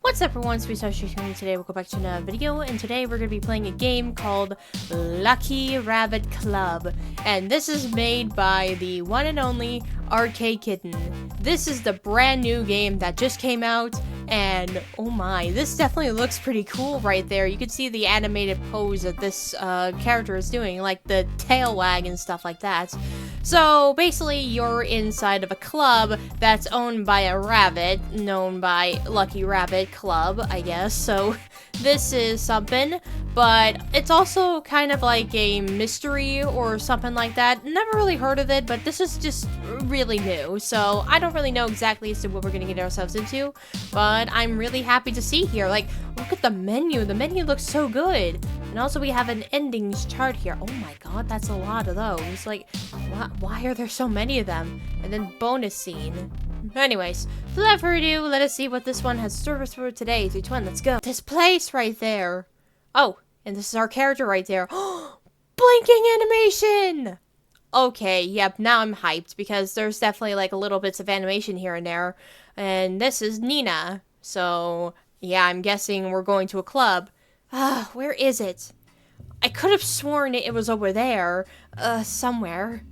What's up everyone, Sweet today we'll go back to another video, and today we're going to be playing a game called Lucky Rabbit Club. And this is made by the one and only ArcadeKitten. This is the brand new game that just came out, and oh my, this definitely looks pretty cool right there. You can see the animated pose that this character is doing, like the tail wag and stuff like that. So basically you're inside of a club that's owned by a rabbit, known by Lucky Rabbit Club, I guess. So this is something, but it's also kind of like a mystery or something like that. Never really heard of it, but this is just really new. So I don't really know exactly as to what we're gonna get ourselves into, but I'm really happy to see here. Like, look at the menu. The menu looks so good. And also we have an endings chart here. Oh my god, that's a lot of those. Like, why are there so many of them? And then bonus scene. Anyways, without further ado, let us see what this one has to serve us for today. 3, 2, 1, let's go. This place right there. Oh, and this is our character right there. Blinking animation! Okay, yep, now I'm hyped because there's definitely like a little bits of animation here and there. And this is Nina. So, yeah, I'm guessing we're going to a club. Where is it? I could have sworn it was over there, somewhere.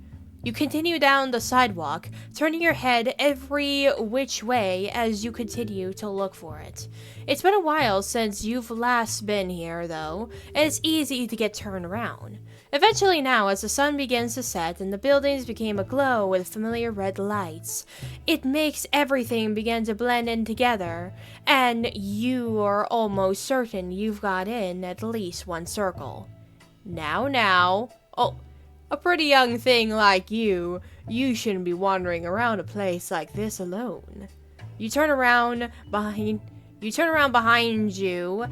You continue down the sidewalk, turning your head every which way as you continue to look for it. It's been a while since you've last been here, though, and it's easy to get turned around. Eventually now, as the sun begins to set and the buildings became aglow with familiar red lights, it makes everything begin to blend in together, and you are almost certain you've got in at least one circle. Now, oh, a pretty young thing like you shouldn't be wandering around a place like this alone. You turn around behind you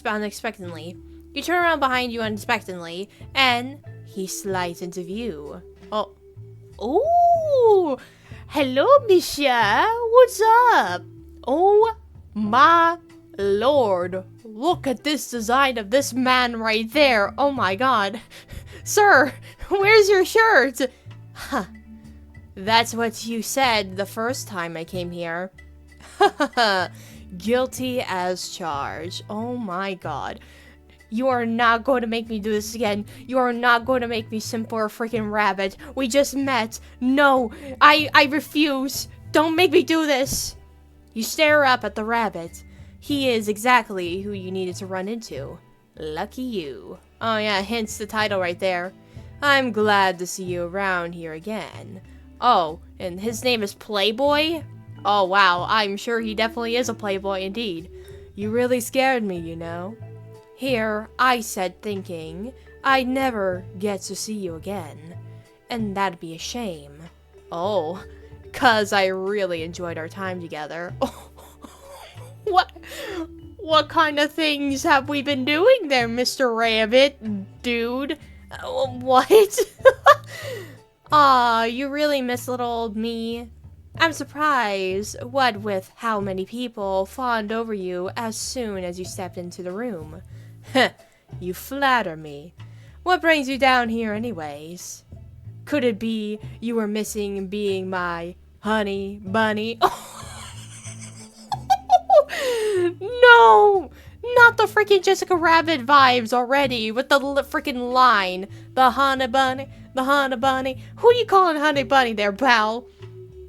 unexpectedly. You turn around behind you unexpectedly, and he slides into view. Oh. Ooh! Hello, monsieur! What's up? Oh my lord. Look at this design of this man right there. Oh my god. Sir, where's your shirt? Huh. That's what you said the first time I came here. Guilty as charged. Oh my god. You are not going to make me do this again. You are not going to make me simp for a freaking rabbit. We just met. No, I refuse. Don't make me do this. You stare up at the rabbit. He is exactly who you needed to run into. Lucky you. Oh yeah, hence the title right there. I'm glad to see you around here again. Oh, and his name is Playboy? Oh wow, I'm sure he definitely is a playboy indeed. You really scared me, you know. Here, I said thinking, I'd never get to see you again. And that'd be a shame. Oh, 'cause I really enjoyed our time together. What kind of things have we been doing there, Mr. Rabbit, dude? What? Aw, you really miss little old me. I'm surprised, what with how many people fawned over you as soon as you stepped into the room. Heh, you flatter me. What brings you down here anyways? Could it be you were missing being my honey bunny? No! Not the freaking Jessica Rabbit vibes already with the freaking line. The honey bunny, the honey bunny. Who are you calling honey bunny there, pal?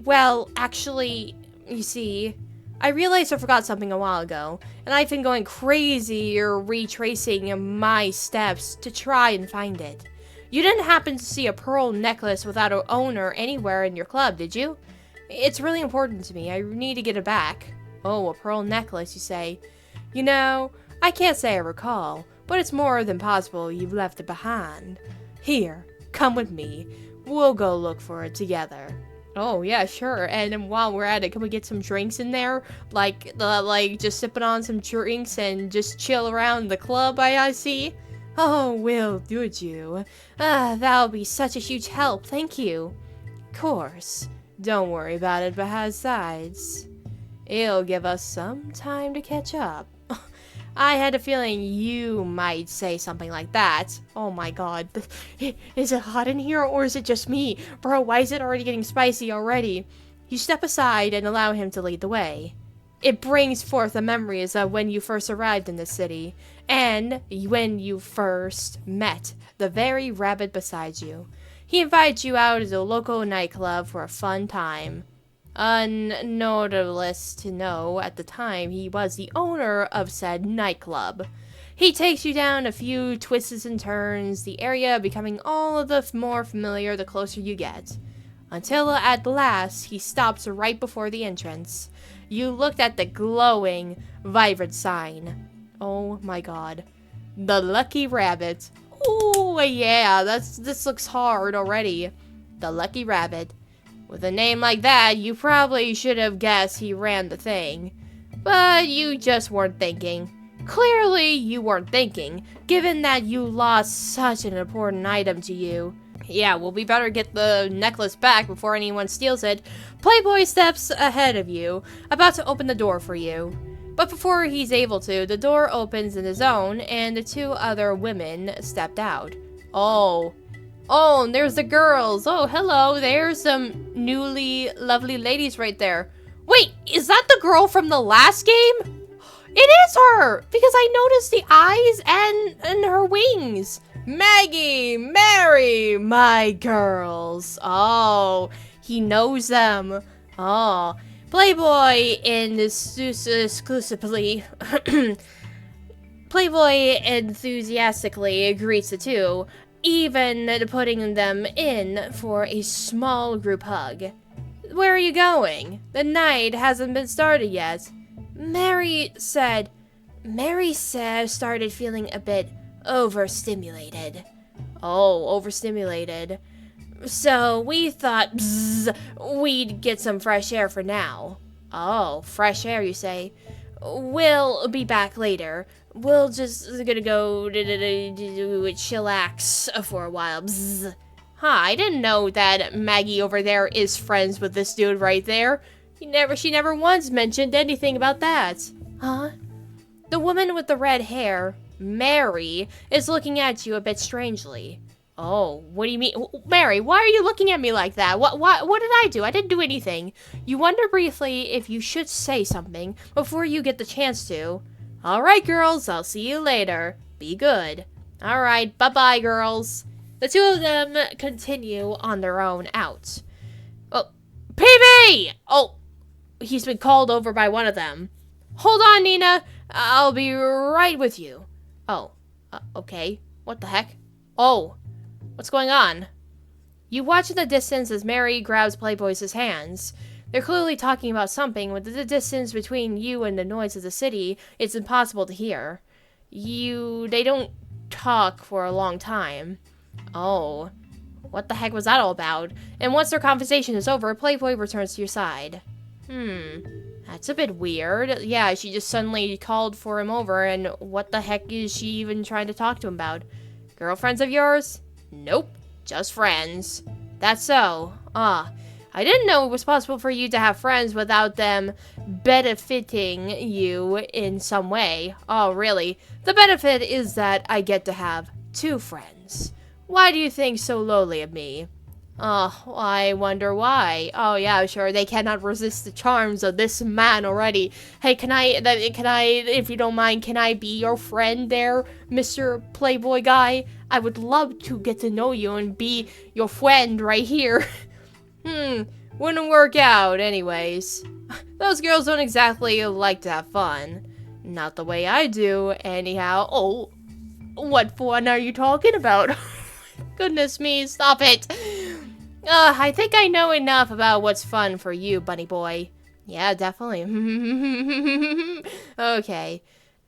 Well, actually, you see, I realized I forgot something a while ago, and I've been going crazy retracing my steps to try and find it. You didn't happen to see a pearl necklace without an owner anywhere in your club, did you? It's really important to me. I need to get it back. Oh, a pearl necklace, you say? You know, I can't say I recall, but it's more than possible you've left it behind. Here, come with me. We'll go look for it together. Oh, yeah, sure. And then while we're at it, can we get some drinks in there? Like just sipping on some drinks and just chill around the club, I see? Oh, will you? That'll be such a huge help, thank you. Course. Don't worry about it, but besides, it'll give us some time to catch up. I had a feeling you might say something like that. Oh my god. Is it hot in here or is it just me? Bro, why is it already getting spicy already? You step aside and allow him to lead the way. It brings forth the memories of when you first arrived in the city, and when you first met the very rabbit beside you. He invites you out to the local nightclub for a fun time. Unnotablest to know, at the time, he was the owner of said nightclub. He takes you down a few twists and turns, the area becoming all of the more familiar the closer you get. Until at last, he stops right before the entrance. You looked at the glowing, vibrant sign. Oh my god. The Lucky Rabbit. Ooh, yeah, this looks hard already. The Lucky Rabbit. With a name like that, you probably should have guessed he ran the thing. But you just weren't thinking. Clearly, you weren't thinking, given that you lost such an important item to you. Yeah, well, we better get the necklace back before anyone steals it. Playboy steps ahead of you, about to open the door for you. But before he's able to, the door opens in his own, and the two other women stepped out. Oh, and there's the girls. Oh, hello, there's some newly lovely ladies right there. Wait, is that the girl from the last game? It is her, because I noticed the eyes and her wings. Maggie, Mary, my girls. Oh, he knows them. Oh, Playboy exclusively. Playboy enthusiastically greets the two, even putting them in for a small group hug. Where are you going? The night hasn't been started yet. Mary said started feeling a bit overstimulated. Oh, overstimulated. So we thought we'd get some fresh air for now. Oh, fresh air, you say? We'll be back later. We'll just gonna go chillax for a while. Huh, I didn't know that Maggie over there is friends with this dude right there. She never once mentioned anything about that. Huh? The woman with the red hair, Mary, is looking at you a bit strangely. Oh, what do you mean? Mary, why are you looking at me like that? What did I do? I didn't do anything. You wonder briefly if you should say something before you get the chance to. All right, girls, I'll see you later. Be good. All right, bye-bye, girls. The two of them continue on their own out. Oh, PB! Oh, he's been called over by one of them. Hold on, Nina. I'll be right with you. Oh, okay. What the heck? Oh, what's going on? You watch in the distance as Mary grabs Playboy's hands. They're clearly talking about something. With the distance between you and the noise of the city, it's impossible to hear. They don't talk for a long time. Oh, what the heck was that all about? And once their conversation is over, Playboy returns to your side. That's a bit weird. Yeah, she just suddenly called for him over, and what the heck is she even trying to talk to him about? Girlfriends of yours? Nope, just friends. That's so. I didn't know it was possible for you to have friends without them benefiting you in some way. Oh, really? The benefit is that I get to have two friends. Why do you think so lowly of me? Oh, I wonder why. Oh, yeah, sure, they cannot resist the charms of this man already. Hey, can I, if you don't mind, can I be your friend there, Mr. Playboy guy? I would love to get to know you and be your friend right here. Wouldn't work out anyways. Those girls don't exactly like to have fun. Not the way I do, anyhow. Oh, what fun are you talking about? Goodness me, stop it. I think I know enough about what's fun for you, bunny boy. Yeah, definitely. Okay.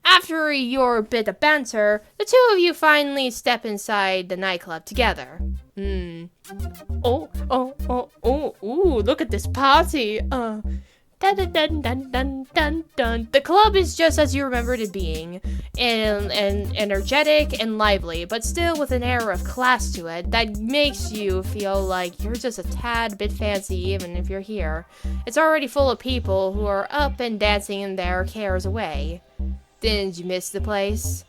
After your bit of banter, the two of you finally step inside the nightclub together. Ooh, look at this party. Dun dun dun dun dun dun dun. The club is just as you remembered it being, and energetic and lively, but still with an air of class to it that makes you feel like you're just a tad bit fancy even if you're here. It's already full of people who are up and dancing their cares away. Didn't you miss the place?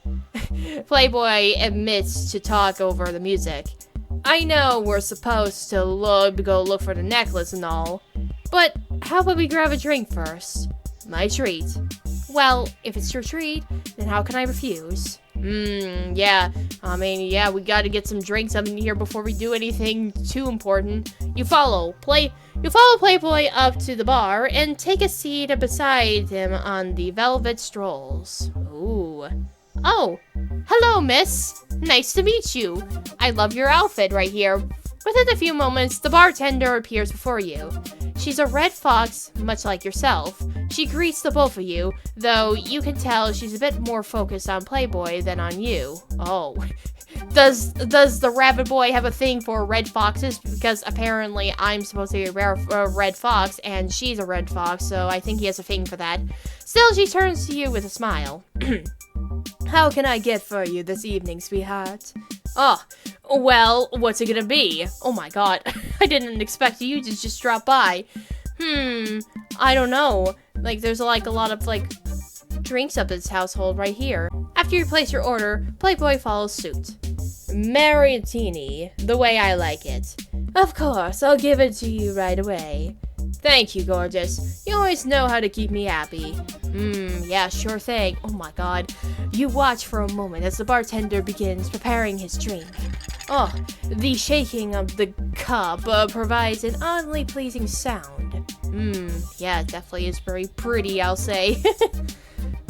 Playboy admits to talk over the music. I know we're supposed to go look for the necklace and all, but how about we grab a drink first? My treat. Well, if it's your treat, then how can I refuse? Yeah. I mean, yeah, we gotta get some drinks up in here before we do anything too important. You follow Playboy up to the bar and take a seat beside him on the velvet strolls. Ooh. Oh, hello, miss. Nice to meet you. I love your outfit right here. Within a few moments, the bartender appears before you. She's a red fox, much like yourself. She greets the both of you, though you can tell she's a bit more focused on Playboy than on you. Oh. Does the rabbit boy have a thing for red foxes? Because apparently I'm supposed to be a red fox, and she's a red fox, so I think he has a thing for that. Still, she turns to you with a smile. How can I get for you this evening, sweetheart? Oh, well, what's it gonna be? Oh my god, I didn't expect you to just drop by. I don't know. Like, there's like a lot of like drinks up this household right here. After you place your order, Playboy follows suit. Mariottini, the way I like it. Of course, I'll give it to you right away. Thank you, gorgeous. You always know how to keep me happy. Yeah, sure thing. Oh my god. You watch for a moment as the bartender begins preparing his drink. Oh, the shaking of the cup provides an oddly pleasing sound. Yeah, it definitely is very pretty, I'll say.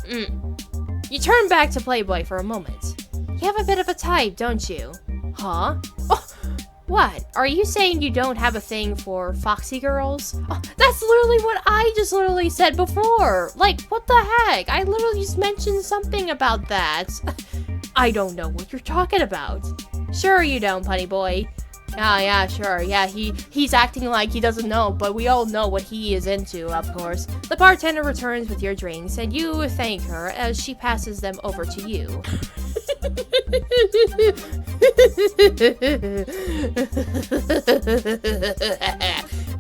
You turn back to Playboy for a moment. You have a bit of a type, don't you? Huh? Oh, what? Are you saying you don't have a thing for foxy girls? Oh, that's literally what I just literally said before. Like, what the heck? I literally just mentioned something about that. I don't know what you're talking about. Sure you don't, punny boy. Yeah, sure. Yeah, he's acting like he doesn't know, but we all know what he is into, of course. The bartender returns with your drinks, and you thank her as she passes them over to you.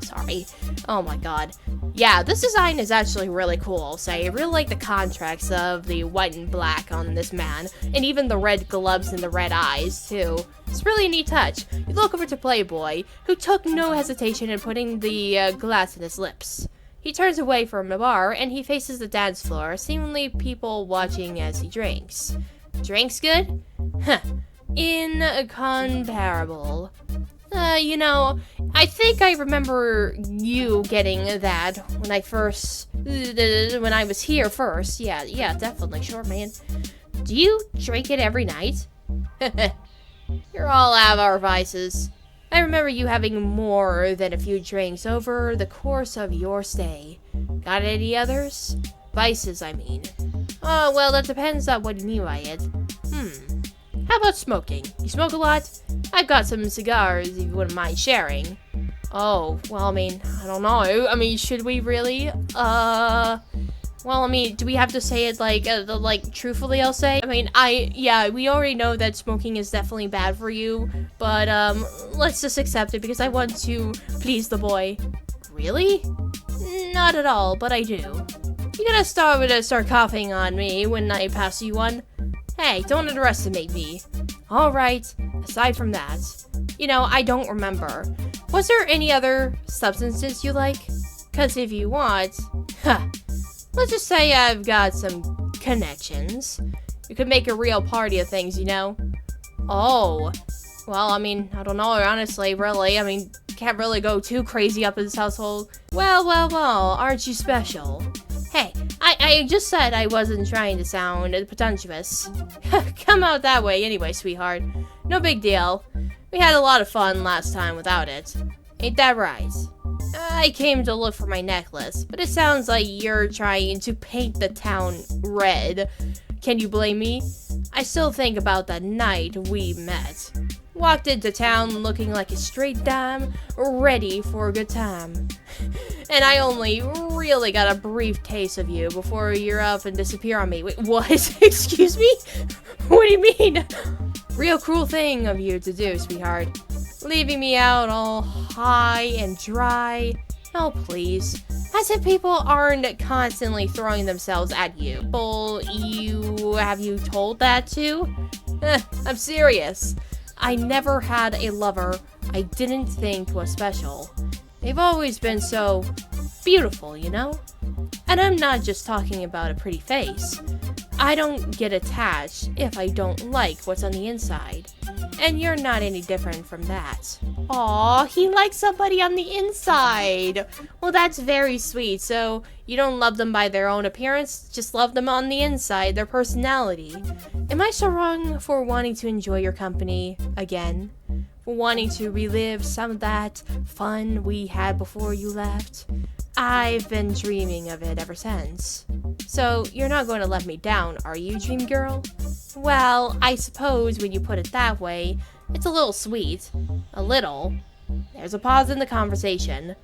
Sorry. Oh my god. Yeah, this design is actually really cool, I'll say. I really like the contrast of the white and black on this man, and even the red gloves and the red eyes, too. It's really a neat touch. You look over to Playboy, who took no hesitation in putting the glass in his lips. He turns away from the bar, and he faces the dance floor, seemingly people watching as he drinks. Drinks good? Huh. Incomparable. You know, I think I remember you getting that when I was here first. Yeah, definitely, sure, man. Do you drink it every night? You're all out of our vices. I remember you having more than a few drinks over the course of your stay. Got any others? Vices, I mean. Oh, well, that depends on what you mean by it. How about smoking? You smoke a lot? I've got some cigars if you wouldn't mind sharing. Oh, well, I mean, I don't know. I mean, should we really? Well, I mean, do we have to say it like truthfully, I'll say? I mean, yeah, we already know that smoking is definitely bad for you, but, let's just accept it because I want to please the boy. Really? Not at all, but I do. You gotta start coughing on me when I pass you one. Hey, don't underestimate me. Alright, aside from that, you know, I don't remember. Was there any other substances you like? Cause if you want, let's just say I've got some connections. You could make a real party of things, you know? Oh, well, I mean, I don't know, honestly, really. I mean, can't really go too crazy up in this household. Well, aren't you special? Hey, I just said I wasn't trying to sound pretentious. Come out that way anyway, sweetheart. No big deal. We had a lot of fun last time without it. Ain't that right? I came to look for my necklace, but it sounds like you're trying to paint the town red. Can you blame me? I still think about that night we met. Walked into town looking like a straight dime, ready for a good time. And I only really got a brief taste of you before you're up and disappear on me. Wait, what? Excuse me? What do you mean? Real cruel thing of you to do, sweetheart. Leaving me out all high and dry. Oh, please. As if people aren't constantly throwing themselves at you. Have you told that to? I'm serious. I never had a lover I didn't think was special. They've always been so beautiful, you know? And I'm not just talking about a pretty face. I don't get attached if I don't like what's on the inside. And you're not any different from that. Aw, he likes somebody on the inside. Well, that's very sweet. So you don't love them by their own appearance, just love them on the inside, their personality. Am I so wrong for wanting to enjoy your company again? For wanting to relive some of that fun we had before you left? I've been dreaming of it ever since. So, you're not going to let me down, are you, dream girl? Well, I suppose when you put it that way, it's a little sweet. A little. There's a pause in the conversation.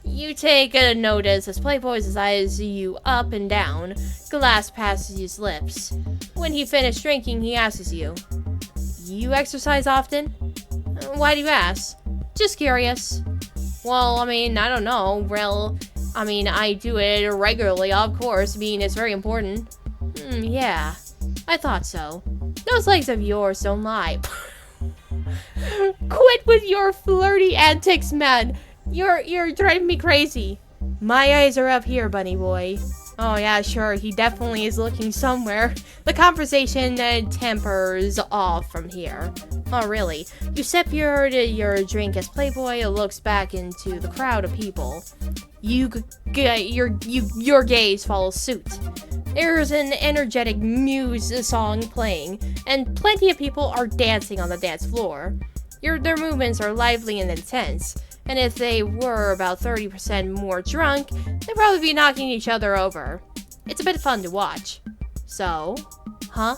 You take a notice as Playboy's eyes you up and down, glass passes his lips. When he finished drinking, he asks you, "You exercise often?" "Why do you ask?" "Just curious." "Well, I don't know. Well, I do it regularly, of course. It's very important." Yeah, I thought so. Those legs of yours don't lie." Quit with your flirty antics, man. You're driving me crazy. My eyes are up here, bunny boy. Oh yeah, sure, he definitely is looking somewhere. The conversation tempers off from here. Oh really? You sip your drink as Playboy looks back into the crowd of people. Your gaze follows suit. There's an energetic muse song playing, and plenty of people are dancing on the dance floor. Their movements are lively and intense, and if they were about 30% more drunk, they'd probably be knocking each other over. It's a bit fun to watch. So, huh?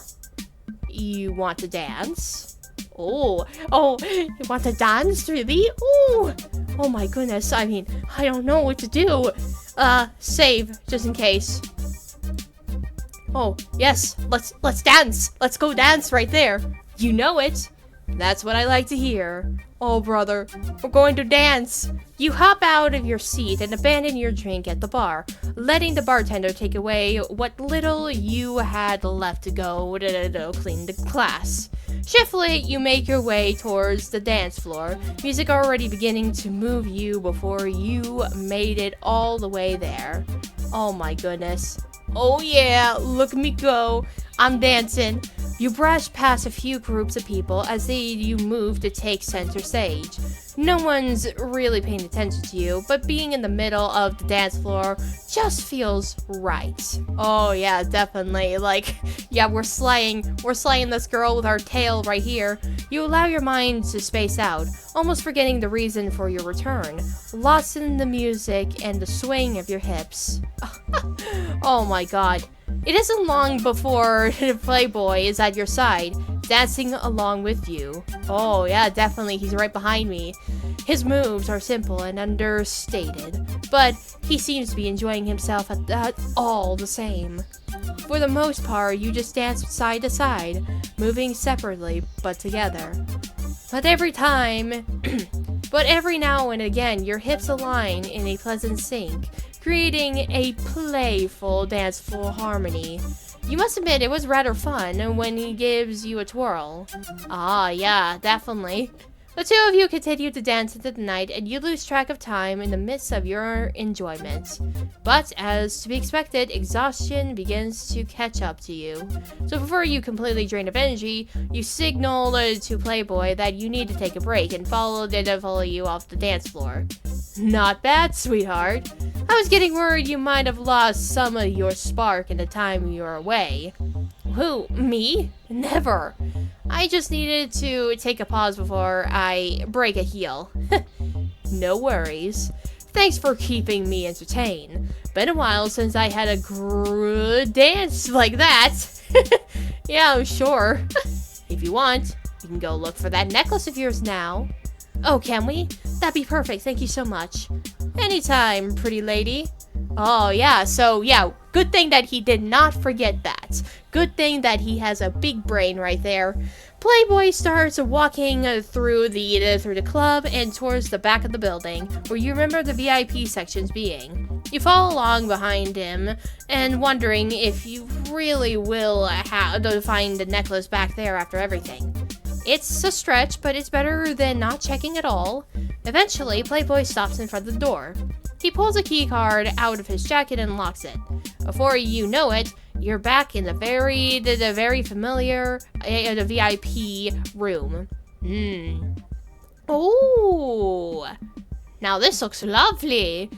You want to dance? Oh, you want to dance, really? Oh my goodness, I don't know what to do. Save, just in case. Oh, yes, let's dance. Let's go dance right there. You know it. That's what I like to hear. Oh, brother, we're going to dance. You hop out of your seat and abandon your drink at the bar, letting the bartender take away what little you had left to go to clean the glass. Swiftly, you make your way towards the dance floor, music already beginning to move you before you made it all the way there. Oh my goodness. Oh yeah, look at me go. I'm dancing. You brush past a few groups of people as you move to take center stage. No one's really paying attention to you, but being in the middle of the dance floor just feels right. Oh yeah, definitely. We're slaying this girl with our tail right here. You allow your mind to space out, almost forgetting the reason for your return, lost in the music and the swing of your hips. Oh my god. It isn't long before the Playboy is at your side, dancing along with you. Oh yeah, definitely, he's right behind me. His moves are simple and understated, but he seems to be enjoying himself at that all the same. For the most part, you just dance side to side, moving separately but together. But every now and again, your hips align in a pleasant sync, creating a playful dance floor harmony. You must admit it was rather fun when he gives you a twirl. Ah, yeah, definitely. The two of you continue to dance into the night, and you lose track of time in the midst of your enjoyment. But, as to be expected, exhaustion begins to catch up to you. So before you completely drain of energy, you signal to Playboy that you need to take a break and follow you off the dance floor. Not bad, sweetheart. I was getting worried you might have lost some of your spark in the time you were away. Who? Me? Never. I just needed to take a pause before I break a heel. No worries. Thanks for keeping me entertained. Been a while since I had a good dance like that. Yeah, sure. If you want, you can go look for that necklace of yours now. Oh, can we? That'd be perfect. Thank you so much. Anytime, pretty lady. Oh, yeah. So, yeah. Good thing that he did not forget that. Good thing that he has a big brain right there. Playboy starts walking through the club and towards the back of the building, where you remember the VIP sections being. You follow along behind him, and wondering if you really will have to find the necklace back there after everything. It's a stretch, but it's better than not checking at all. Eventually, Playboy stops in front of the door. He pulls a key card out of his jacket and locks it. Before you know it, you're back in the very familiar the VIP room. Oh, now this looks lovely.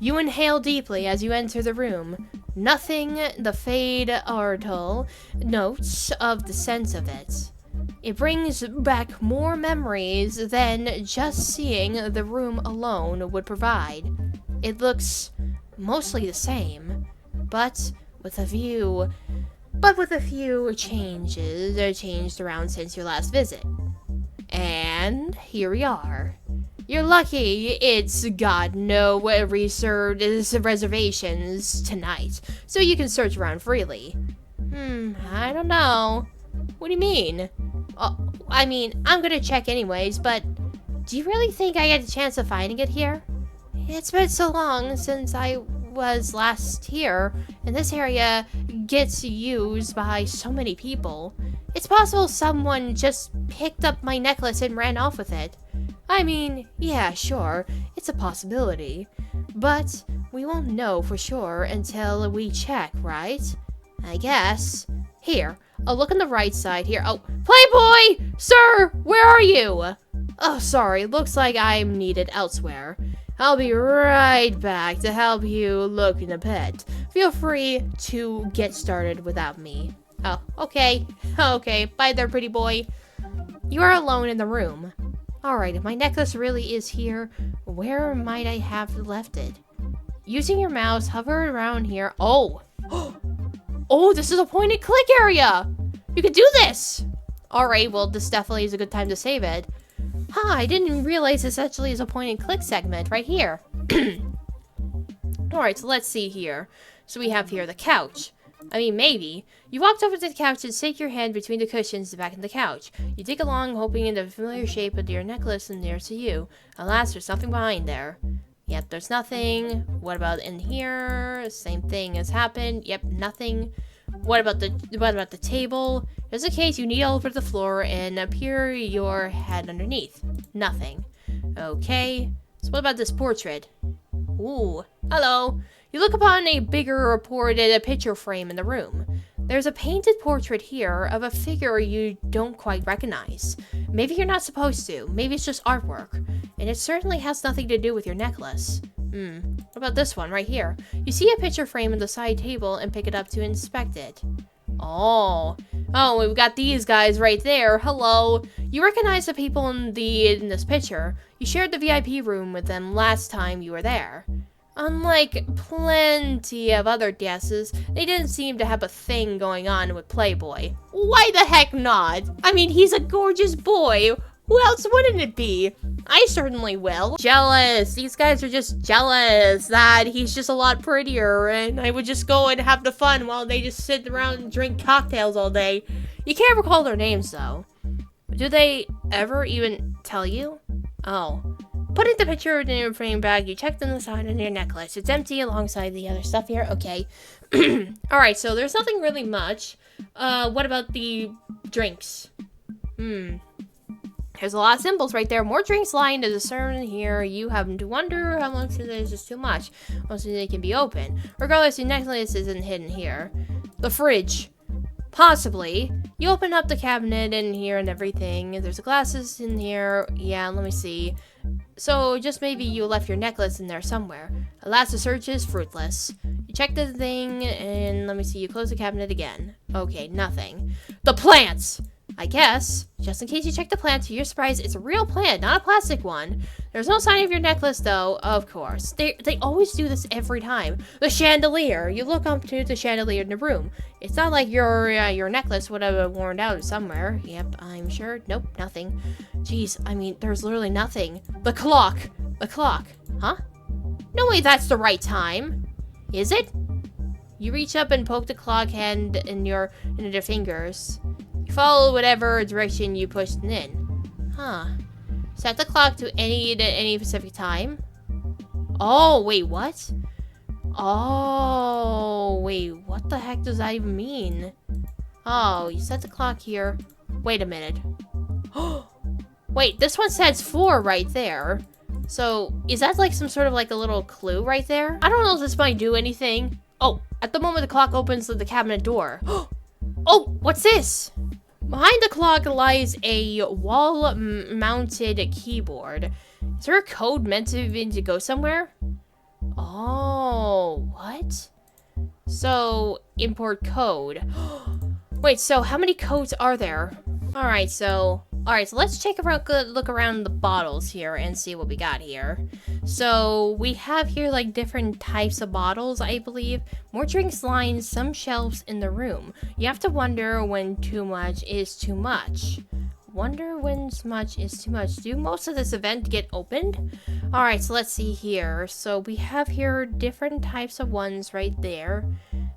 You inhale deeply as you enter the room, nothing the fade artle notes of the sense of it. It brings back more memories than just seeing the room alone would provide. It looks mostly the same, but with a few changes changed around since your last visit. And here we are. You're lucky it's got no reservations tonight, so you can search around freely. I don't know. What do you mean? I mean, I'm gonna check anyways, but do you really think I get a chance of finding it here? It's been so long since I was last here, and this area gets used by so many people. It's possible someone just picked up my necklace and ran off with it. I mean, yeah, sure, it's a possibility, but we won't know for sure until we check, right? I guess. Here, I'll look on the right side here. Oh, Playboy! Sir, where are you? Oh, sorry, looks like I'm needed elsewhere. I'll be right back to help you look in a bit. Feel free to get started without me. Oh, okay. Okay, bye there, pretty boy. You are alone in the room. Alright, if my necklace really is here, where might I have left it? Using your mouse, hover around here. Oh! Oh, this is a point and click area! You can do this! Alright, well, this definitely is a good time to save it. Huh, I didn't realize this actually is a point and click segment right here. Alright, so let's see here. So we have here the couch. I mean, maybe. You walked over to the couch and stick your hand between the cushions back in the couch. You dig along, hoping in the familiar shape of your necklace and near to you. Alas, there's nothing behind there. Yep, there's nothing. What about in here? Same thing has happened. Yep, nothing. What about the table? Just in case you kneel over the floor and peer your head underneath. Nothing. Okay. So what about this portrait? Ooh, hello. You look upon a bigger reported picture frame in the room. There's a painted portrait here of a figure you don't quite recognize. Maybe you're not supposed to. Maybe it's just artwork. And it certainly has nothing to do with your necklace. What about this one right here? You see a picture frame on the side table and pick it up to inspect it. Oh, we've got these guys right there. Hello. You recognize the people in this picture. You shared the VIP room with them last time you were there. Unlike plenty of other guesses, they didn't seem to have a thing going on with Playboy. Why the heck not? I mean, he's a gorgeous boy. Who else wouldn't it be? I certainly will. Jealous. These guys are just jealous that he's just a lot prettier, and I would just go and have the fun while they just sit around and drink cocktails all day. You can't recall their names, though. Do they ever even tell you? Oh. Putting the picture in your frame bag, you checked on the side of your necklace. It's empty alongside the other stuff here. Okay. Alright, so there's nothing really much. What about the drinks? There's a lot of symbols right there. More drinks lying to discern here. You have to wonder how much of this is too much. Most of it can be open. Regardless, your necklace isn't hidden here. The fridge. Possibly. You open up the cabinet in here and everything. There's glasses in here. Yeah, let me see. So, just maybe you left your necklace in there somewhere. Alas, the search is fruitless. You check the thing, and let me see, you close the cabinet again. Okay, nothing. The plants! I guess. Just in case you check the plant, to your surprise, it's a real plant, not a plastic one. There's no sign of your necklace, though, of course. They always do this every time. The chandelier. You look up to the chandelier in the room. It's not like your necklace would have worn out somewhere. Yep, I'm sure. Nope, nothing. Jeez, I mean, there's literally nothing. The clock. The clock. Huh? No way that's the right time. Is it? You reach up and poke the clock hand in your fingers. You follow whatever direction you pushed in. Huh. Set the clock to any specific time. Oh, wait, what? Oh, wait, what the heck does that even mean? Oh, you set the clock here. Wait a minute. Wait, this one says 4 right there. So, is that like some sort of like a little clue right there? I don't know if this might do anything. Oh, at the moment the clock opens the cabinet door. Oh, what's this? Behind the clock lies a wall-mounted keyboard. Is there a code meant to go somewhere? Oh, what? So, import code. Wait, so how many codes are there? Alright, so let's take a look around the bottles here and see what we got here. So, we have here like different types of bottles, I believe. More drinks line some shelves in the room. You have to wonder when too much is too much. Wonder when much is too much. Do most of this event get opened? Alright, so let's see here. So, we have here different types of ones right there.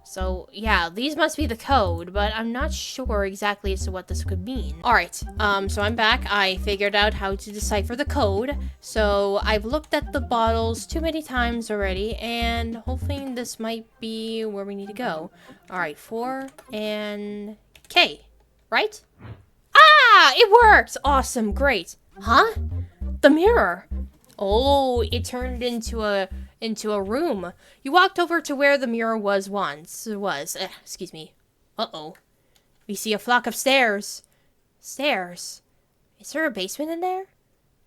So, yeah, these must be the code, but I'm not sure exactly as to what this could mean. Alright, so I'm back. I figured out how to decipher the code. So, I've looked at the bottles too many times already, and hopefully this might be where we need to go. Alright, 4 and K, right? Ah, it worked! Awesome, great. Huh? The mirror. Oh, it turned into a room. You walked over to where the mirror was once. Excuse me. Uh-oh. We see a flock of stairs. Stairs? Is there a basement in there?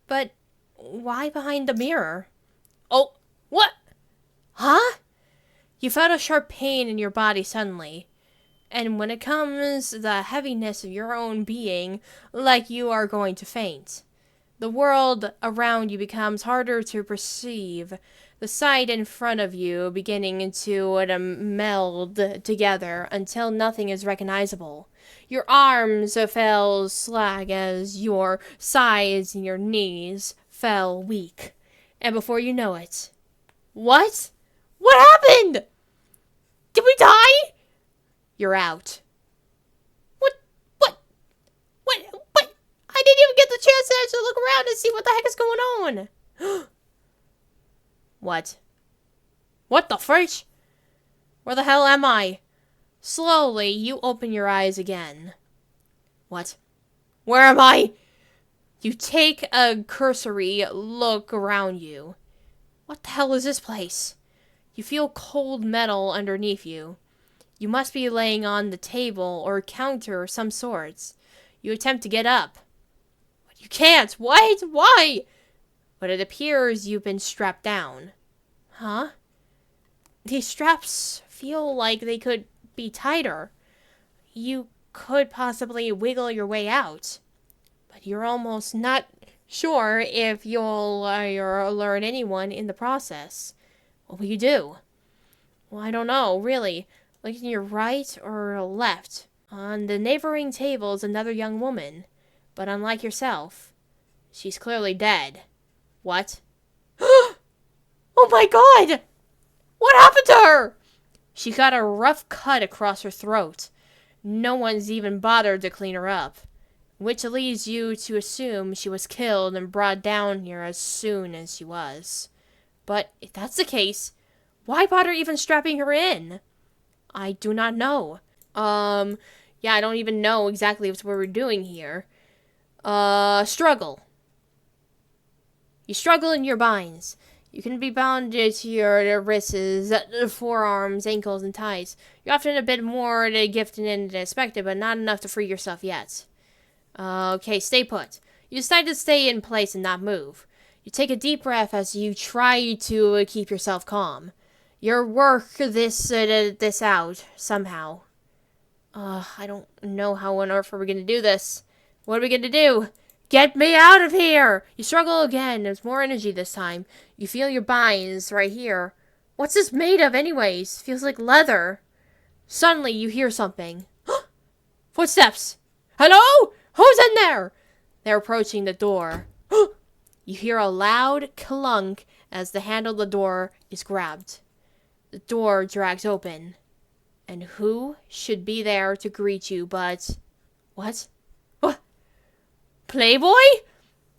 But why behind the mirror? Oh, what? Huh? You felt a sharp pain in your body suddenly. And when it comes the heaviness of your own being, like you are going to faint. The world around you becomes harder to perceive. The sight in front of you beginning to meld together until nothing is recognizable. Your arms fell slack as your sides and your knees fell weak. And before you know it... What? What happened? Did we die? You're out. What? I didn't even get the chance to actually look around and see what the heck is going on. What? What the frick? Where the hell am I? Slowly, you open your eyes again. What? Where am I? You take a cursory look around you. What the hell is this place? You feel cold metal underneath you. You must be laying on the table or counter of some sorts. You attempt to get up. But you can't. What? Why? But it appears you've been strapped down. Huh? These straps feel like they could be tighter. You could possibly wiggle your way out. But you're almost not sure if you'll alert anyone in the process. What will you do? Well, I don't know, really. Look to your right or left. On the neighboring table is another young woman. But unlike yourself, she's clearly dead. What? Oh my god! What happened to her? She got a rough cut across her throat. No one's even bothered to clean her up. Which leads you to assume she was killed and brought down here as soon as she was. But if that's the case, why bother even strapping her in? I do not know. Yeah, I don't even know exactly what we're doing here. Struggle. You struggle in your binds. You can be bound to your wrists, forearms, ankles, and thighs. You're often a bit more gifted and expected, but not enough to free yourself yet. Okay, stay put. You decide to stay in place and not move. You take a deep breath as you try to keep yourself calm. You work this out, somehow. I don't know how on earth we're gonna do this. What are we gonna do? Get me out of here! You struggle again. There's more energy this time. You feel your binds right here. What's this made of anyways? Feels like leather. Suddenly, you hear something. Footsteps! Hello? Who's in there? They're approaching the door. You hear a loud clunk as the handle of the door is grabbed. The door drags open. And who should be there to greet you but... What? What? Playboy?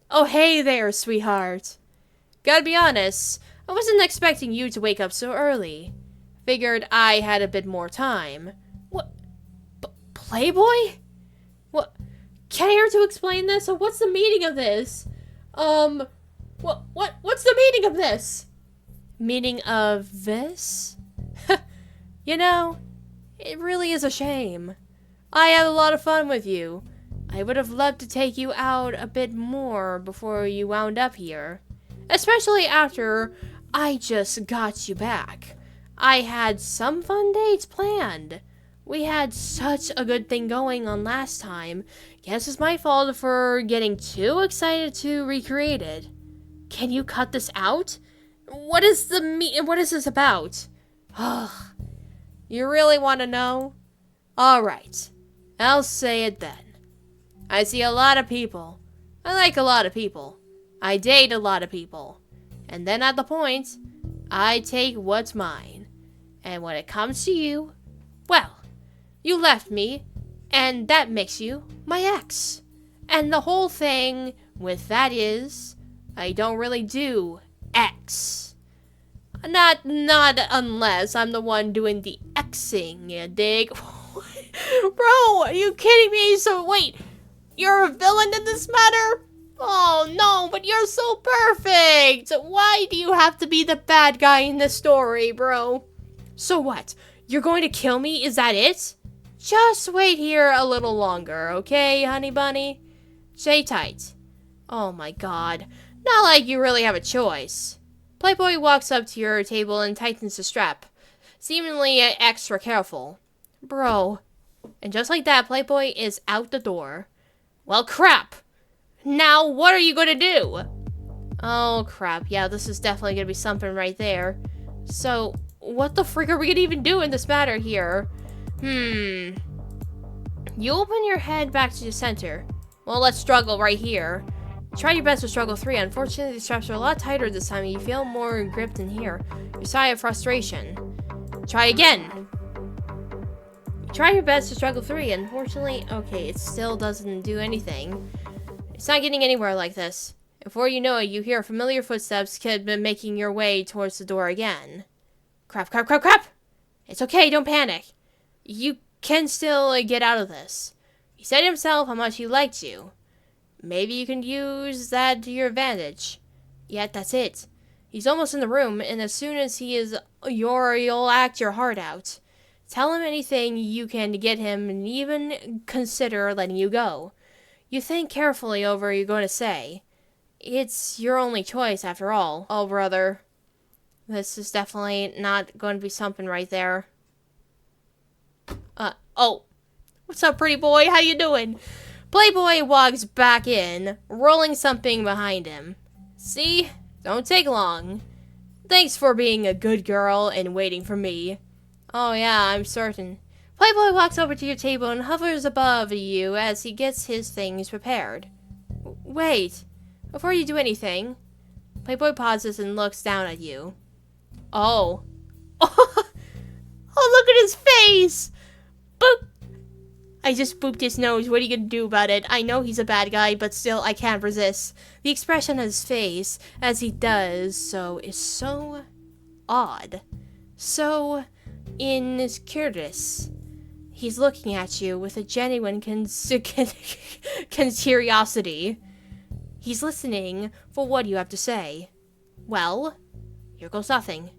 Oh, hey there, sweetheart. Gotta be honest, I wasn't expecting you to wake up so early. Figured I had a bit more time. What? Playboy? What? Care to explain this? Or what's the meaning of this? What What's the meaning of this? Meaning of this? You know, it really is a shame. I had a lot of fun with you. I would have loved to take you out a bit more before you wound up here. Especially after I just got you back. I had some fun dates planned. We had such a good thing going on last time. Guess it's my fault for getting too excited to recreate it. Can you cut this out? What is this about? Ugh. You really want to know? Alright. I'll say it then. I see a lot of people. I like a lot of people. I date a lot of people. And then at the point, I take what's mine. And when it comes to you, well, you left me, and that makes you my ex. And the whole thing with that is, I don't really do X. Not unless I'm the one doing the Xing, you dig? Bro, are you kidding me? So wait, you're a villain in this matter? Oh no, but you're so perfect! Why do you have to be the bad guy in this story, bro? So what? You're going to kill me? Is that it? Just wait here a little longer, okay, honey bunny? Stay tight. Oh my god. Not like you really have a choice. Playboy walks up to your table and tightens the strap, seemingly extra careful. Bro. And just like that, Playboy is out the door. Well, crap. Now, what are you going to do? Oh, crap. Yeah, this is definitely going to be something right there. So, what the frick are we going to even do in this matter here? You open your head back to the center. Well, let's struggle right here. Try your best to struggle 3. Unfortunately, the straps are a lot tighter this time and you feel more gripped in here. You sigh of frustration. Try again. Try your best to struggle 3. Unfortunately, okay, it still doesn't do anything. It's not getting anywhere like this. Before you know it, you hear familiar footsteps making your way towards the door again. Crap, crap, crap, crap! It's okay, don't panic. You can still get out of this. He said himself how much he liked you. Maybe you can use that to your advantage. Yet that's it. He's almost in the room, and as soon as he is you'll act your heart out. Tell him anything you can to get him, and even consider letting you go. You think carefully over what you're going to say. It's your only choice, after all. Oh, brother. This is definitely not going to be something right there. Oh. What's up, pretty boy? How you doing? Playboy walks back in, rolling something behind him. See? Don't take long. Thanks for being a good girl and waiting for me. Oh yeah, I'm certain. Playboy walks over to your table and hovers above you as he gets his things prepared. Wait. Before you do anything, Playboy pauses and looks down at you. Oh. Oh, look at his face! Boop! I just booped his nose. What are you gonna do about it? I know he's a bad guy, but still, I can't resist. The expression on his face, as he does so, is so odd. So incurious. He's looking at you with a genuine curiosity. He's listening for what you have to say. Well, here goes nothing.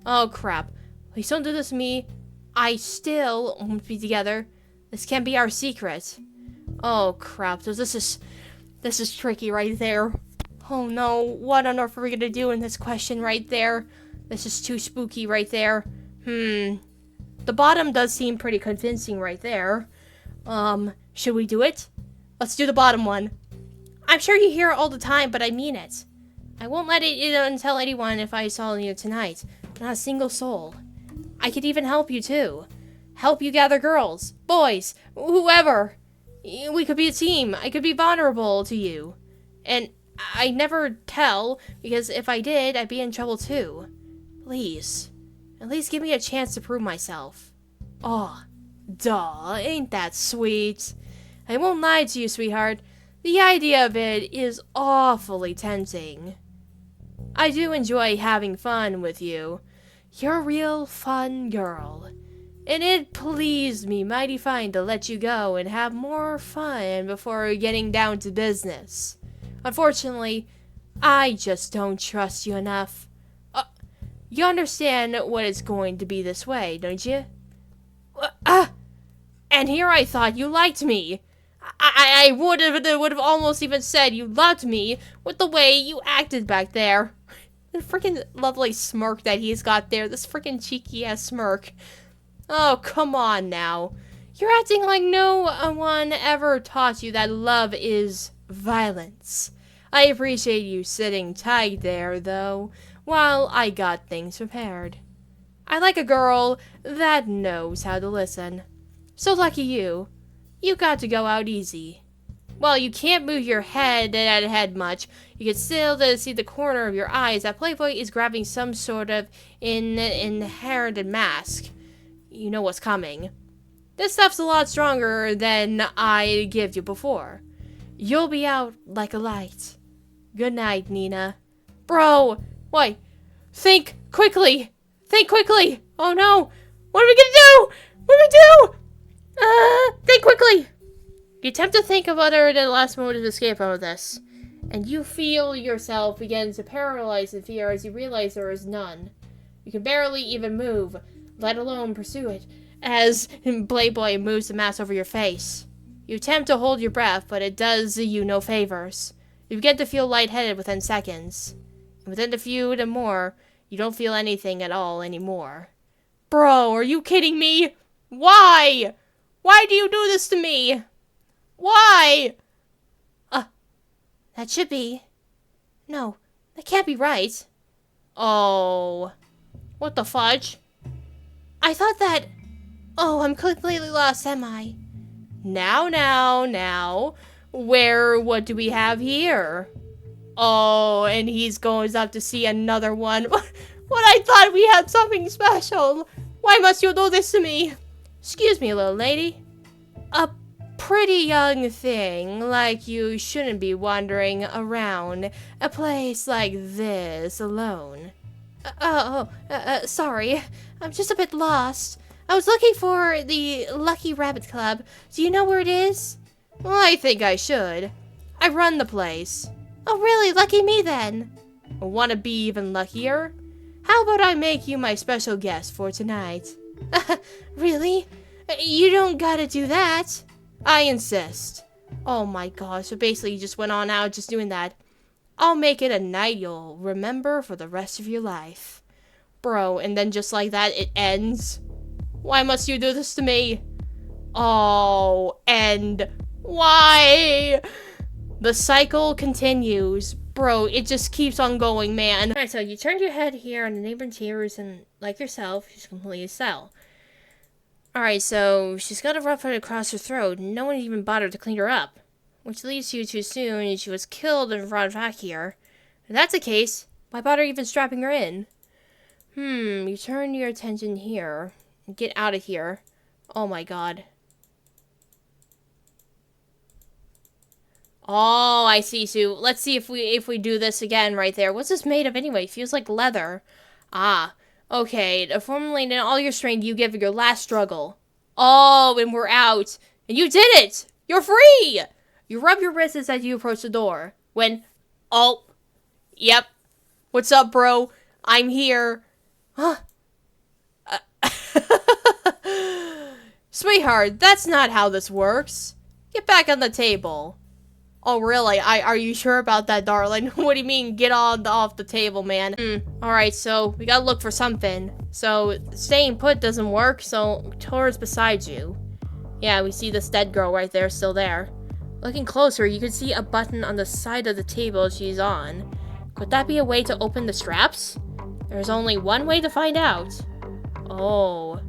Oh, crap. Please don't do this to me. I still won't be together. This can't be our secret. Oh, crap. So this is tricky right there. Oh, no. What on earth are we gonna do in this question right there? This is too spooky right there. The bottom does seem pretty convincing right there. Should we do it? Let's do the bottom one. I'm sure you hear it all the time, but I mean it. I won't let it tell anyone if I saw you tonight. Not a single soul. I could even help you too. Help you gather girls, boys, whoever. We could be a team. I could be vulnerable to you. And I never tell, because if I did, I'd be in trouble too. Please. At least give me a chance to prove myself. Oh, duh, ain't that sweet? I won't lie to you, sweetheart. The idea of it is awfully tempting. I do enjoy having fun with you. You're a real fun girl. And it pleased me mighty fine to let you go and have more fun before getting down to business. Unfortunately, I just don't trust you enough. You understand what it's going to be this way, don't you? And here I thought you liked me. I would have almost even said you loved me with the way you acted back there. The freaking lovely smirk that he's got there. This freaking cheeky-ass smirk. Oh, come on now. You're acting like no one ever taught you that love is violence. I appreciate you sitting tight there, though, while I got things prepared. I like a girl that knows how to listen. So lucky you. You got to go out easy. Well, you can't move your head much. You can still see the corner of your eyes that Playboy is grabbing some sort of inherent mask. You know what's coming. This stuff's a lot stronger than I gave you before. You'll be out like a light. Good night, Nina. Bro, wait. Think quickly. Think quickly. Oh no. What are we gonna do? What do we do? Think quickly. You attempt to think of other than the last moment of escape out of this, and you feel yourself begin to paralyze in fear as you realize there is none. You can barely even move, let alone pursue it, as Playboy moves the mask over your face. You attempt to hold your breath, but it does you no favors. You begin to feel lightheaded within seconds. And within a few and more, you don't feel anything at all anymore. Bro, are you kidding me? Why? Why do you do this to me? Why? That should be... No, that can't be right. Oh. What the fudge? I thought that... Oh, I'm completely lost, am I? Now. What do we have here? Oh, and he's going up to see another one. What, I thought we had something special. Why must you do this to me? Excuse me, little lady. A pretty young thing like you shouldn't be wandering around a place like this alone. Sorry. I'm just a bit lost. I was looking for the Lucky Rabbit Club. Do you know where it is? Well, I think I should. I run the place. Oh, really? Lucky me, then. Want to be even luckier? How about I make you my special guest for tonight? Really? You don't gotta do that. I insist. Oh my gosh, so basically you just went on out just doing that. I'll make it a night you'll remember for the rest of your life. Bro, and then just like that, it ends. Why must you do this to me? Oh, and why? The cycle continues. Bro, it just keeps on going, man. Alright, so you turned your head here on the neighboring tears and, like yourself, she's completely still. Alright, so she's got a rough cut across her throat, and no one even bothered to clean her up. Which leads you to assume she was killed and brought back here. If that's the case, why bother even strapping her in? You turn your attention here. Get out of here. Oh my god. Oh, I see, Sue. Let's see if we do this again right there. What's this made of anyway? Feels like leather. Ah, okay. To formulate in all your strength, you give it your last struggle. Oh, and we're out. And you did it! You're free! You rub your wrists as you approach the door. When... Oh. Yep. What's up, bro? I'm here. Huh? Sweetheart, that's not how this works. Get back on the table. Oh, really? Are you sure about that, darling? What do you mean, get off the table, man? Alright, so we gotta look for something. So, staying put doesn't work, so Tora's beside you. Yeah, we see this dead girl right there, still there. Looking closer, you can see a button on the side of the table she's on. Could that be a way to open the straps? There's only one way to find out. Oh.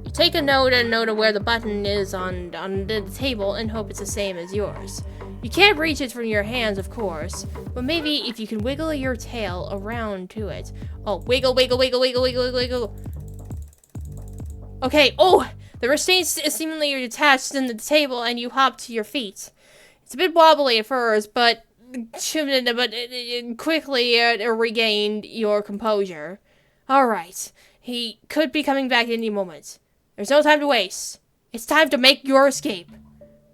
You take a note of where the button is on the table and hope it's the same as yours. You can't reach it from your hands, of course, but maybe if you can wiggle your tail around to it. Oh, wiggle, wiggle, wiggle, wiggle, wiggle, wiggle. Okay, oh! The restraints seemingly are detached in the table and you hop to your feet. It's a bit wobbly at first, but quickly regained your composure. Alright, he could be coming back at any moment. There's no time to waste. It's time to make your escape.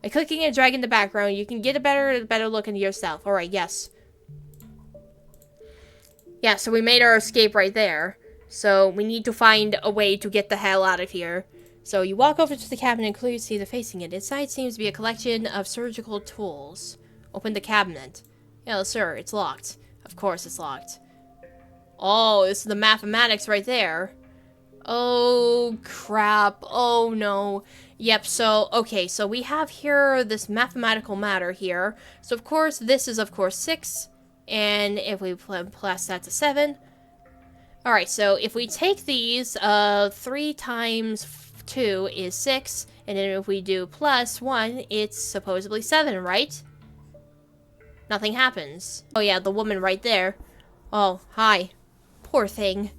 By clicking and dragging the background, you can get a better look into yourself. Alright, yes. Yeah, so we made our escape right there. So we need to find a way to get the hell out of here. So you walk over to the cabinet and clearly see the facing it. Inside seems to be a collection of surgical tools. Open the cabinet. Yeah, sir, it's locked. Of course it's locked. Oh, this is the mathematics right there. Oh, crap. Oh, no. Yep, so, okay, so we have here this mathematical matter here. So, of course, this is, of course, 6. And if we plus that to 7. Alright, so if we take these, 3 times 2 is 6. And then if we do plus 1, it's supposedly 7, right? Nothing happens. Oh, yeah, the woman right there. Oh, hi. Poor thing.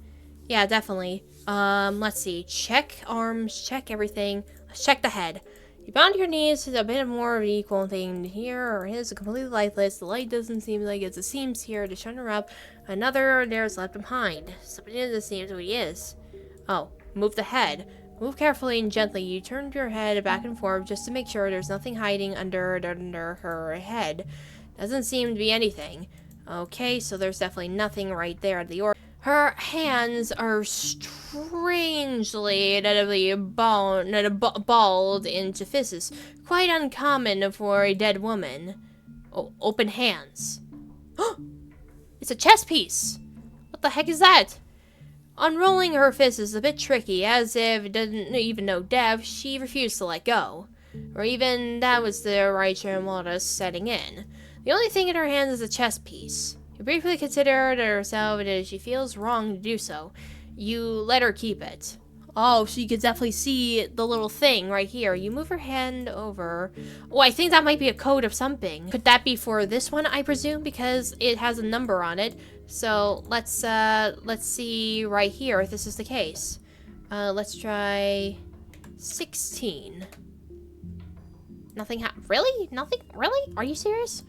Yeah, definitely. Let's see. Check arms, check everything. Let's check the head. You bound your knees to a bit more of an equal thing here, or his completely lifeless. The light doesn't seem like it seems here to shut her up. Another there's left behind. Somebody doesn't seem who he is. Oh, move the head. Move carefully and gently. You turn your head back and forth just to make sure there's nothing hiding under her head. Doesn't seem to be anything. Okay, so there's definitely nothing right there at the her hands are strangely balled into fists, quite uncommon for a dead woman. Oh, open hands. It's a chess piece. What the heck is that? Unrolling her fists is a bit tricky, as if it doesn't even know death, she refused to let go. Or even that was the right tremor setting in. The only thing in her hands is a chess piece. You briefly consider to herself that she feels wrong to do so. You let her keep it. Oh, so you can definitely see the little thing right here. You move her hand over. Oh, I think that might be a code of something. Could that be for this one, I presume? Because it has a number on it. So, let's see right here if this is the case. Let's try 16. Nothing really? Nothing? Really? Are you serious?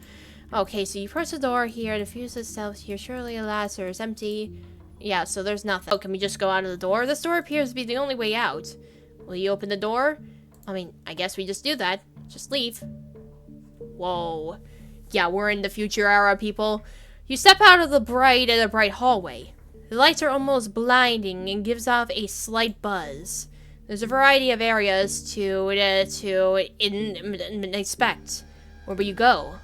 Okay, so you press the door here, the fuse itself here, surely alas, or is empty. Yeah, so there's nothing. Oh, can we just go out of the door? This door appears to be the only way out. Will you open the door? I mean, I guess we just do that. Just leave. Whoa. Yeah, we're in the future era, people. You step out of the bright hallway. The lights are almost blinding and gives off a slight buzz. There's a variety of areas to inspect. Where will you go?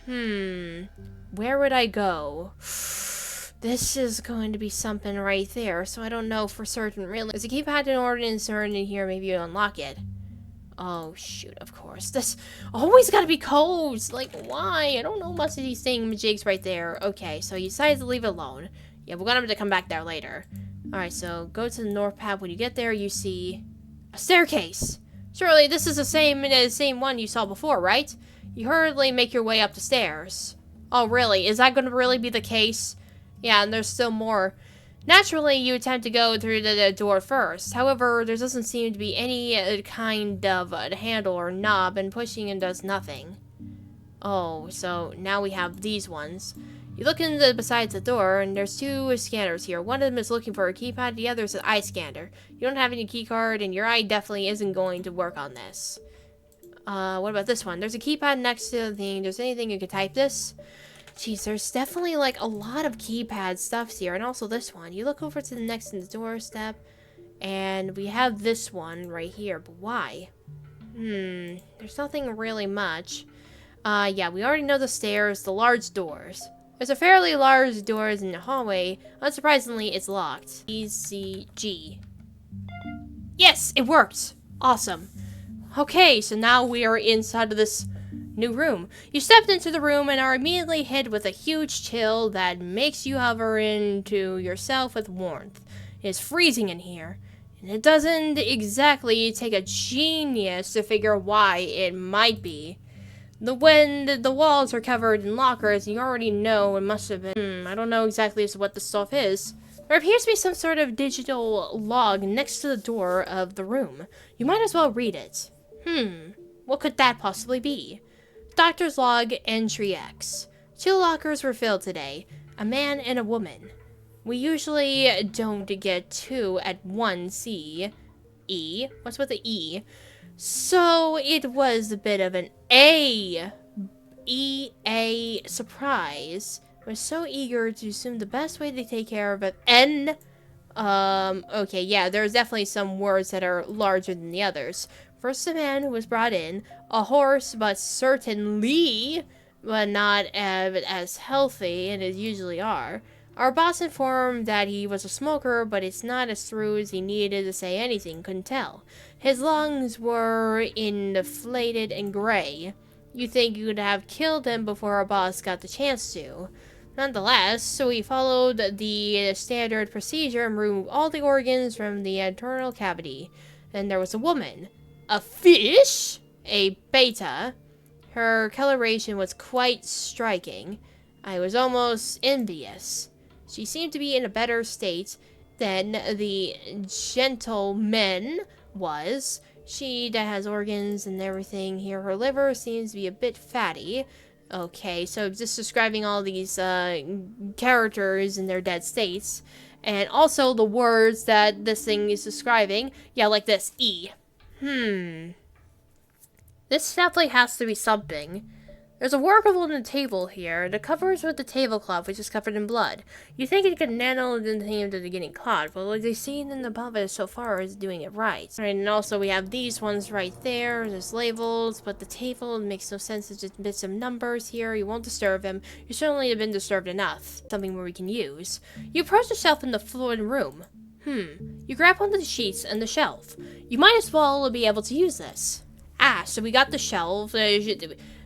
Where would I go? This is going to be something right there, so I don't know for certain, really. There's a keypad in order to insert in here, maybe you unlock it. Oh, shoot, of course. This always gotta be codes! Like, why? I don't know much of these thingamajigs right there. Okay, so you decided to leave it alone. Yeah, we're gonna have to come back there later. Alright, so go to the north path. When you get there, you see a staircase. Surely this is the same one you saw before, right? You hurriedly make your way up the stairs. Oh, really? Is that going to really be the case? Yeah, and there's still more. Naturally, you attempt to go through the door first. However, there doesn't seem to be any kind of handle or knob, and pushing and does nothing. Oh, so now we have these ones. You look besides the door, and there's 2 scanners here. One of them is looking for a keypad, the other is an eye scanner. You don't have any keycard, and your eye definitely isn't going to work on this. What about this one? There's a keypad next to the thing. There's anything you could type this? Jeez, there's definitely, like, a lot of keypad stuffs here. And also this one. You look over to the next in the doorstep, and we have this one right here. But why? There's nothing really much. Yeah, we already know the stairs, the large doors. There's a fairly large doors in the hallway. Unsurprisingly, it's locked. ECG. Yes, it worked! Awesome. Okay, so now we are inside of this new room. You stepped into the room and are immediately hit with a huge chill that makes you hover into yourself with warmth. It is freezing in here, and it doesn't exactly take a genius to figure why it might be. When the walls are covered in lockers, you already know it must have been. I don't know exactly what the stuff is. There appears to be some sort of digital log next to the door of the room. You might as well read it. What could that possibly be? Doctor's log, entry X. 2 lockers were filled today. A man and a woman. We usually don't get 2 at once. See? E? What's with the E? So it was a bit of an A surprise. was so eager to assume the best way to take care of it. Okay, yeah, there's definitely some words that are larger than the others. First, a man who was brought in, a horse, but certainly, but not as healthy as usually are. Our boss informed that he was a smoker, but it's not as through as he needed to say anything, couldn't tell. His lungs were inflated and gray. You'd think you could have killed him before our boss got the chance to. Nonetheless, so we followed the standard procedure and removed all the organs from the internal cavity. Then there was a woman. A fish? A beta. Her coloration was quite striking. I was almost envious. She seemed to be in a better state than the gentleman was. She that has organs and everything here. Her liver seems to be a bit fatty. Okay, so just describing all these characters in their dead states. And also the words that this thing is describing. Yeah, like this. E. This definitely has to be something. There's a workable on the table here. The cover is with the tablecloth, which is covered in blood. You think it could nano the name of the getting caught, but what they've seen in the above it so far is doing it right. And also we have these ones right there. There's labels, but the table makes no sense. It's just bits of numbers here. You won't disturb them. You certainly have been disturbed enough. Something where we can use. You approach yourself in the floor and room. You grab one of the sheets and the shelf. You might as well be able to use this. So we got the shelf.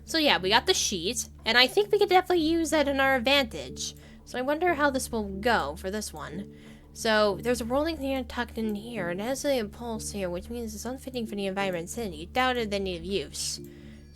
So yeah, we got the sheet, and I think we could definitely use that in our advantage. So I wonder how this will go for this one. So there's a rolling thing tucked in here, and it has a pulse here, which means it's unfitting for the environment vicinity. Doubted any of use.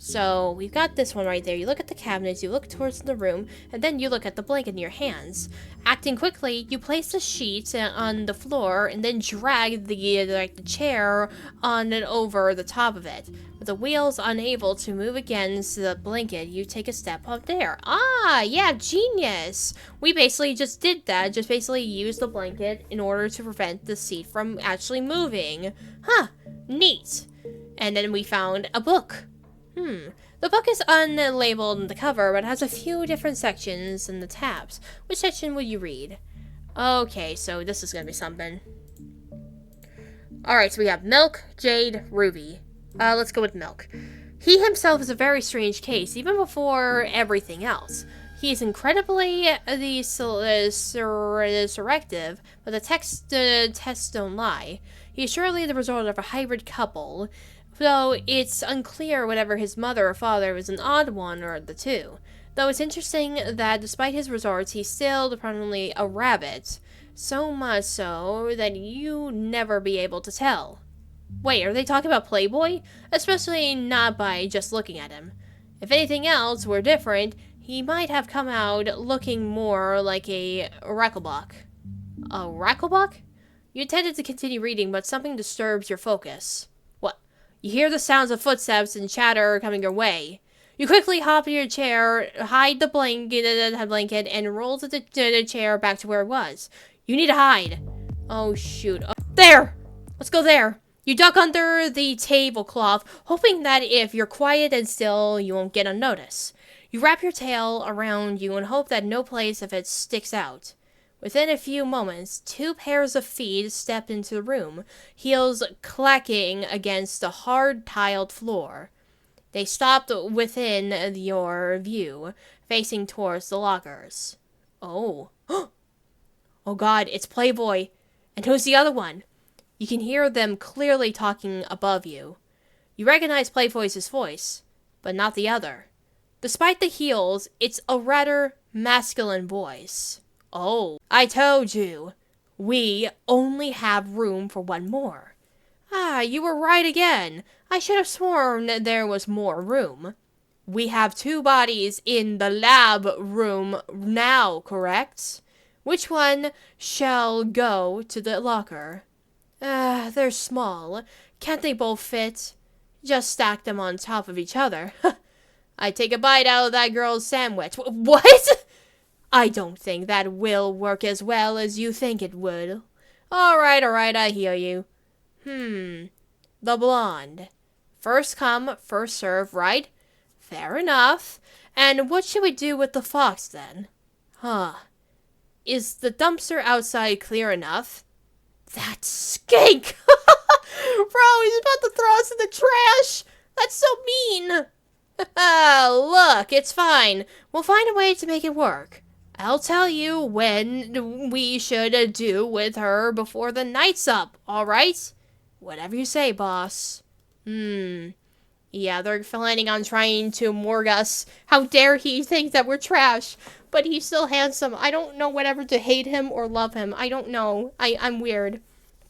So we've got this one right there. You look at the cabinets, you look towards the room, and then you look at the blanket in your hands. Acting quickly, you place the sheet on the floor and then drag the chair on and over the top of it. With the wheels unable to move against the blanket, you take a step up there. Yeah, genius! We basically just did that, just basically used the blanket in order to prevent the seat from actually moving. Neat. And then we found a book. The book is unlabeled on the cover, but has a few different sections in the tabs. Which section would you read? Okay, so this is gonna be something. Alright, so we have Milk, Jade, Ruby. Let's go with Milk. He himself is a very strange case, even before everything else. He is incredibly selective, but the tests don't lie. He is surely the result of a hybrid couple, though it's unclear whether his mother or father was an odd one or the two. Though it's interesting that despite his results, he's still predominantly a rabbit. So much so that you never be able to tell. Wait, are they talking about Playboy? Especially not by just looking at him. If anything else were different, he might have come out looking more like a Racklebach. A Racklebach? You intended to continue reading, but something disturbs your focus. What? You hear the sounds of footsteps and chatter coming your way. You quickly hop in your chair, hide the blanket, and roll the chair back to where it was. You need to hide. Oh, shoot. Oh, there! Let's go there. You duck under the tablecloth, hoping that if you're quiet and still, you won't get unnoticed. You wrap your tail around you and hope that no place of it sticks out. Within a few moments, 2 pairs of feet step into the room, heels clacking against the hard tiled floor. They stopped within your view, facing towards the lockers. Oh. Oh god, it's Playboy. And who's the other one? You can hear them clearly talking above you. You recognize Playboy's voice, but not the other. Despite the heels, it's a rather masculine voice. Oh, I told you. We only have room for one more. You were right again. I should have sworn there was more room. We have 2 bodies in the lab room now, correct? Which one shall go to the locker? They're small. Can't they both fit? Just stack them on top of each other. I take a bite out of that girl's sandwich. What? I don't think that will work as well as you think it would. Alright, I hear you. The blonde. First come, first serve, right? Fair enough. And what should we do with the fox, then? Huh. Is the dumpster outside clear enough? That skink! Bro, he's about to throw us in the trash! That's so mean! Look, it's fine. We'll find a way to make it work. I'll tell you when we should do with her before the night's up, alright? Whatever you say, boss. Yeah, they're planning on trying to morgue us. How dare he think that we're trash? But he's still handsome. I don't know whether to hate him or love him. I don't know. I'm weird.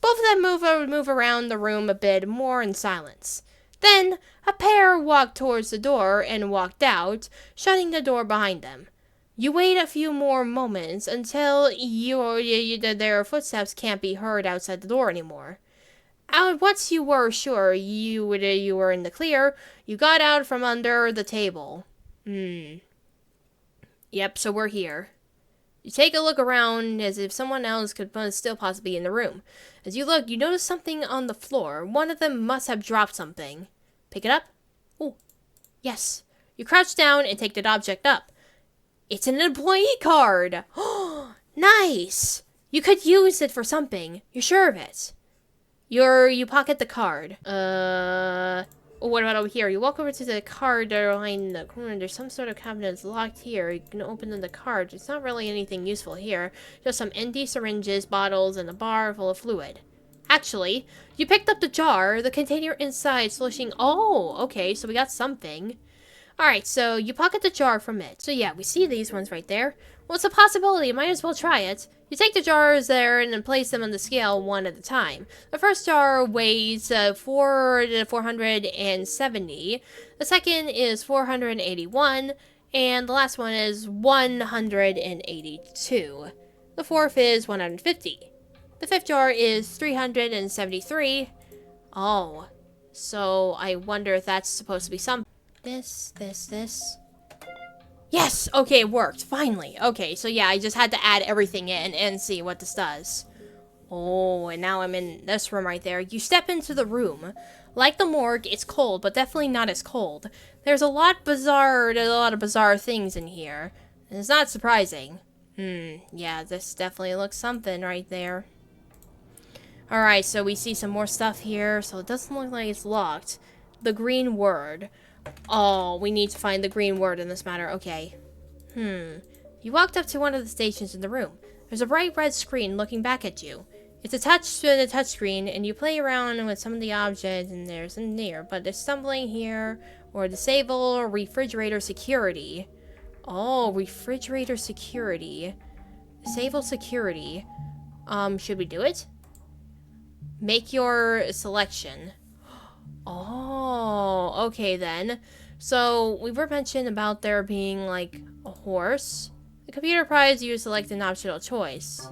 Both of them move around the room a bit more in silence. Then, a pair walked towards the door and walked out, shutting the door behind them. You wait a few more moments until their footsteps can't be heard outside the door anymore. Once you were sure you were in the clear, you got out from under the table. Yep, so we're here. You take a look around as if someone else could still possibly be in the room. As you look, you notice something on the floor. One of them must have dropped something. Pick it up? Oh, yes. You crouch down and take that object up. It's an employee card! Oh, nice! You could use it for something. You're sure of it. You pocket the card. What about over here? You walk over to the card behind the corner. There's some sort of cabinet that's locked here. You can open the card. It's not really anything useful here. Just some empty syringes, bottles, and a bar full of fluid. Actually, you picked up the jar. The container inside slushing. Oh, okay, so we got something. Alright, so you pocket the jar from it. So yeah, we see these ones right there. Well, it's a possibility. Might as well try it. You take the jars there and then place them on the scale one at a time. The first jar weighs 470. The second is 481. And the last one is 182. The fourth is 150. The fifth jar is 373. Oh, so I wonder if that's supposed to be something. This. Yes! Okay, it worked. Finally. Okay, so yeah, I just had to add everything in and see what this does. Oh, and now I'm in this room right there. You step into the room. Like the morgue, it's cold, but definitely not as cold. There's a lot of bizarre things in here. And it's not surprising. Yeah, this definitely looks something right there. Alright, so we see some more stuff here. So it doesn't look like it's locked. The green word. Oh, we need to find the green word in this matter. Okay. You walked up to one of the stations in the room. There's a bright red screen looking back at you. It's attached to the touchscreen, and you play around with some of the objects, and there's some near, but there's stumbling here, or disable refrigerator security. Oh, refrigerator security. Disable security. Should we do it? Make your selection. Oh, okay then. So, we were mentioned about there being, like, a horse. The computer prize you select an optional choice.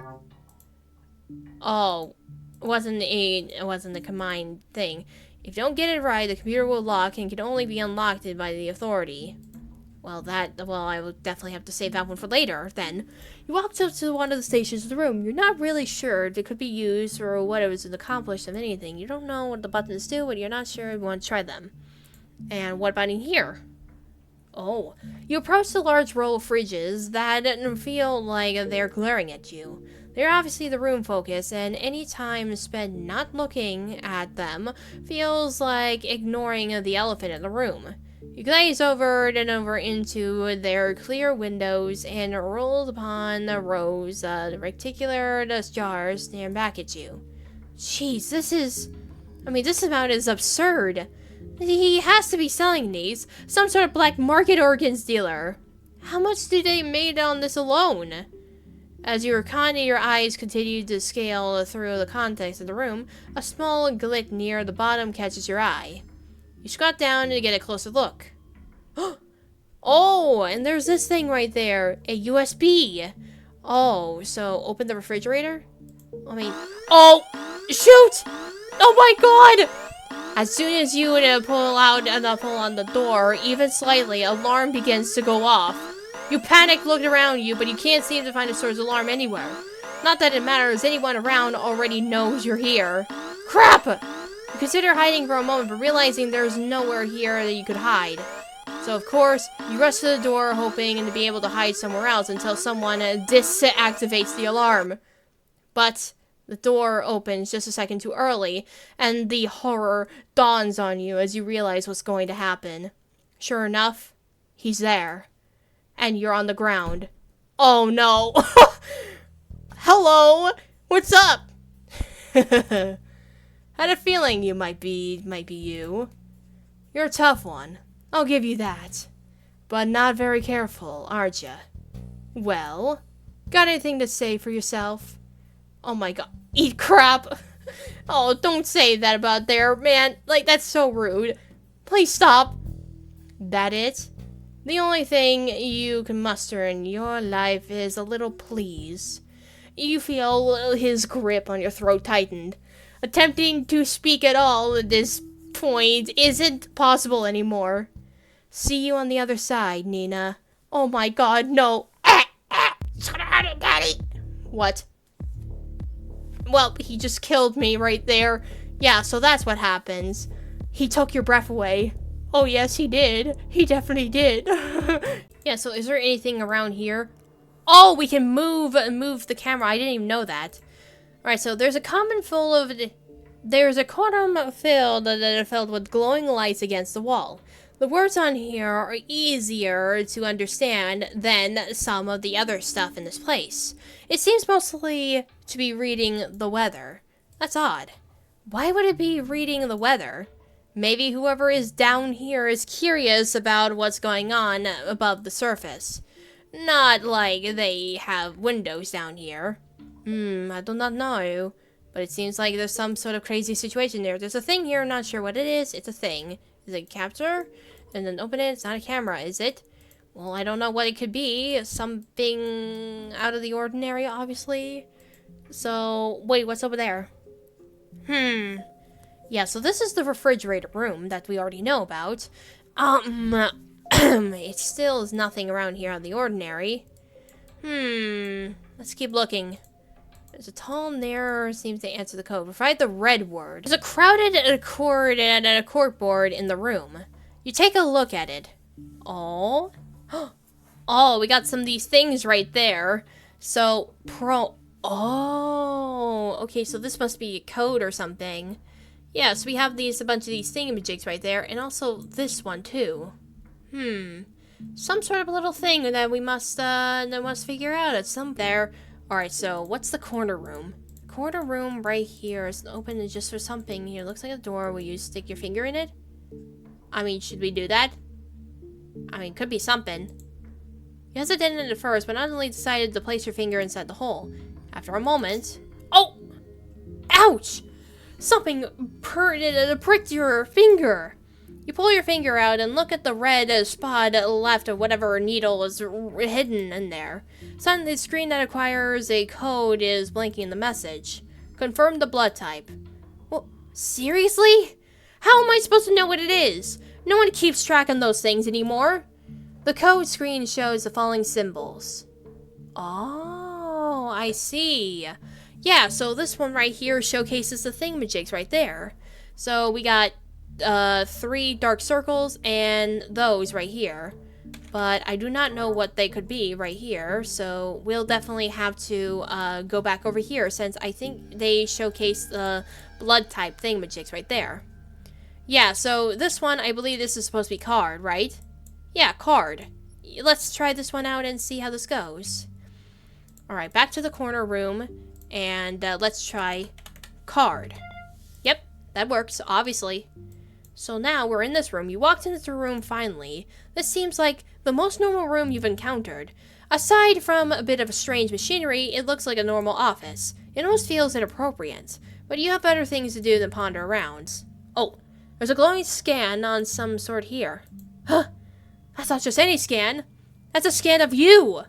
Oh, it wasn't a combined thing. If you don't get it right, the computer will lock and can only be unlocked by the authority. Well, I will definitely have to save that one for later, then. You walked up to one of the stations of the room. You're not really sure if it could be used or what it was accomplished of anything. You don't know what the buttons do, but you're not sure you want to try them. And what about in here? Oh, you approach the large row of fridges that feel like they're glaring at you. They're obviously the room focus, and any time spent not looking at them feels like ignoring the elephant in the room. You glaze over and over into their clear windows and roll upon the rows of rectangular jars staring back at you. Jeez, this amount is absurd. He has to be selling these. Some sort of black market organs dealer. How much do they made on this alone? As your eyes continue to scale through the context of the room, a small glit near the bottom catches your eye. You squat down to get a closer look. Oh, and there's this thing right there. A USB. Oh, so open the refrigerator? Oh, shoot! Oh my god! As soon as you pull on the door, even slightly, alarm begins to go off. You panic, look around you, but you can't seem to find a source alarm anywhere. Not that it matters, anyone around already knows you're here. Crap! You consider hiding for a moment, but realizing there's nowhere here that you could hide. So of course, you rush to the door hoping to be able to hide somewhere else until someone disactivates the alarm. But the door opens just a second too early, and the horror dawns on you as you realize what's going to happen. Sure enough, he's there. And you're on the ground. Oh no! Hello! What's up? Had a feeling you might be you. You're a tough one. I'll give you that. But not very careful, aren't ya? Well, got anything to say for yourself? Oh my god. Eat crap! Oh, don't say that about there, man. Like, that's so rude. Please stop. That it? The only thing you can muster in your life is a little please. You feel his grip on your throat tightened. Attempting to speak at all at this point isn't possible anymore. See you on the other side, Nina. Oh my god, no. Daddy. What? Well, he just killed me right there. Yeah, so that's what happens. He took your breath away. Oh, yes, he did. He definitely did. Yeah, so is there anything around here? Oh, we can move the camera. I didn't even know that. Alright, so there's a common full of... There's a column filled with glowing lights against the wall. The words on here are easier to understand than some of the other stuff in this place. It seems mostly to be reading the weather. That's odd. Why would it be reading the weather? Maybe whoever is down here is curious about what's going on above the surface. Not like they have windows down here. I do not know. But it seems like there's some sort of crazy situation there. There's a thing here, I'm not sure what it is. It's a thing. Is it a capture? And then open it. It's not a camera, is it? Well, I don't know what it could be. Something out of the ordinary, obviously. So, wait, what's over there? Yeah, so this is the refrigerator room that we already know about. It still is nothing around here out of the ordinary. Let's keep looking. There's a tall mirror seems to answer the code. Provide the red word. There's a crowded accord and a corkboard in the room. You take a look at it. Oh. Oh, we got some of these things right there. So, oh. Okay, so this must be a code or something. Yeah, so we have a bunch of these thingamajigs right there. And also this one, too. Some sort of little thing that we must figure out at some there. Alright, so what's the corner room? Corner room right here is open just for something. Here, looks like a door. Will you stick your finger in it? I mean, should we do that? I mean, could be something. You hesitated at first, but suddenly decided to place your finger inside the hole. After a moment... Oh! Ouch! Something pricked your finger. You pull your finger out and look at the red spot left of whatever needle is hidden in there. Suddenly, the screen that acquires a code is blinking the message. Confirm the blood type. Well, seriously? How am I supposed to know what it is? No one keeps track of those things anymore. The code screen shows the following symbols. Oh, I see. Yeah, so this one right here showcases the thingamajigs right there. So we got 3 dark circles and those right here. But I do not know what they could be right here, so we'll definitely have to go back over here since I think they showcase the blood type thingamajigs right there. Yeah, so this one, I believe this is supposed to be card, right? Yeah, card. Let's try this one out and see how this goes. Alright, back to the corner room, and let's try card. Yep, that works, obviously. So now we're in this room. You walked into the room finally. This seems like the most normal room you've encountered. Aside from a bit of strange machinery, it looks like a normal office. It almost feels inappropriate, but you have better things to do than ponder around. Oh, there's a glowing scan on some sort here. Huh? That's not just any scan. That's a scan of you.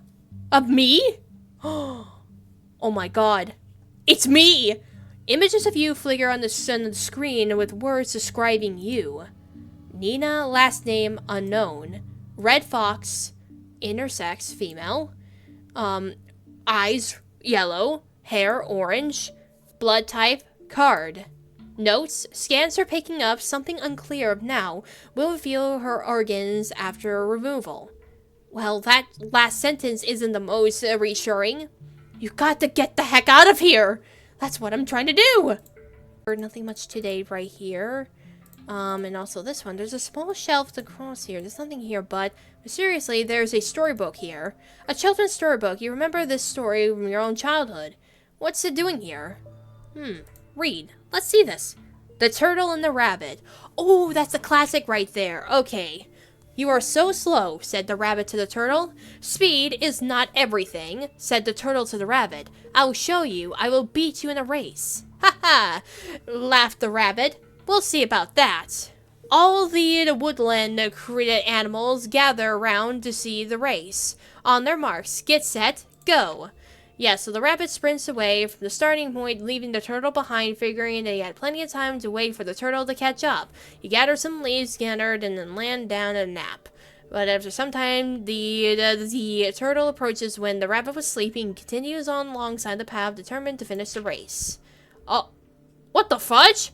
Of me? Oh my god. It's me! Images of you flicker on the screen with words describing you. Nina, last name unknown. Red fox, intersex, female. Eyes, yellow. Hair, orange. Blood type, card. Notes, scans are picking up something unclear now will reveal her organs after removal. Well, that last sentence isn't the most reassuring. You got to get the heck out of here! That's what I'm trying to do! Nothing much today right here. And also this one. There's a small shelf across here. There's nothing here, but seriously, there's a storybook here. A children's storybook. You remember this story from your own childhood. What's it doing here? Read. Let's see this. The Turtle and the Rabbit. Oh, that's a classic right there. Okay. You are so slow, said the rabbit to the turtle. Speed is not everything, said the turtle to the rabbit. I will show you. I will beat you in a race. Ha ha, laughed the rabbit. We'll see about that. All the woodland created animals gather around to see the race. On their marks, get set, go. Yeah, so the rabbit sprints away from the starting point, leaving the turtle behind, figuring that he had plenty of time to wait for the turtle to catch up. He gathered some leaves, scattered, and then laid down a nap. But after some time, the turtle approaches when the rabbit was sleeping and continues on alongside the path, determined to finish the race. Oh, what the fudge?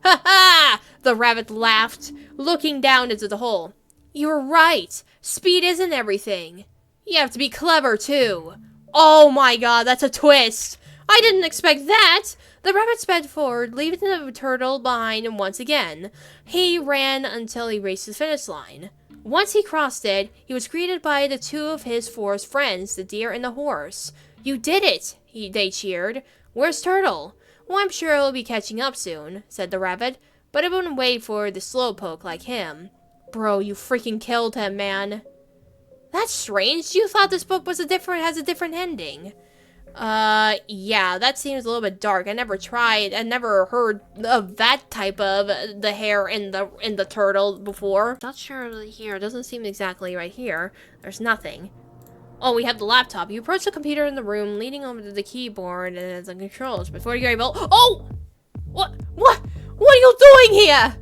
Ha ha! The rabbit laughed, looking down into the hole. You're right. Speed isn't everything. You have to be clever, too. Oh my god, that's a twist! I didn't expect that! The rabbit sped forward, leaving the turtle behind once again. He ran until he reached the finish line. Once he crossed it, he was greeted by the two of his forest friends, the deer and the horse. You did it! They cheered. Where's Turtle? Well, I'm sure he'll be catching up soon, said the rabbit, but it wouldn't wait for the slowpoke like him. Bro, you freaking killed him, man. That's strange. You thought this book was has a different ending. Yeah, that seems a little bit dark. I never heard of that type of the hare in the turtle before. Not sure here. It doesn't seem exactly right here. There's nothing. Oh, we have the laptop. You approach the computer in the room, leaning over to the keyboard and the controls. Before you're able... Oh! What are you doing here?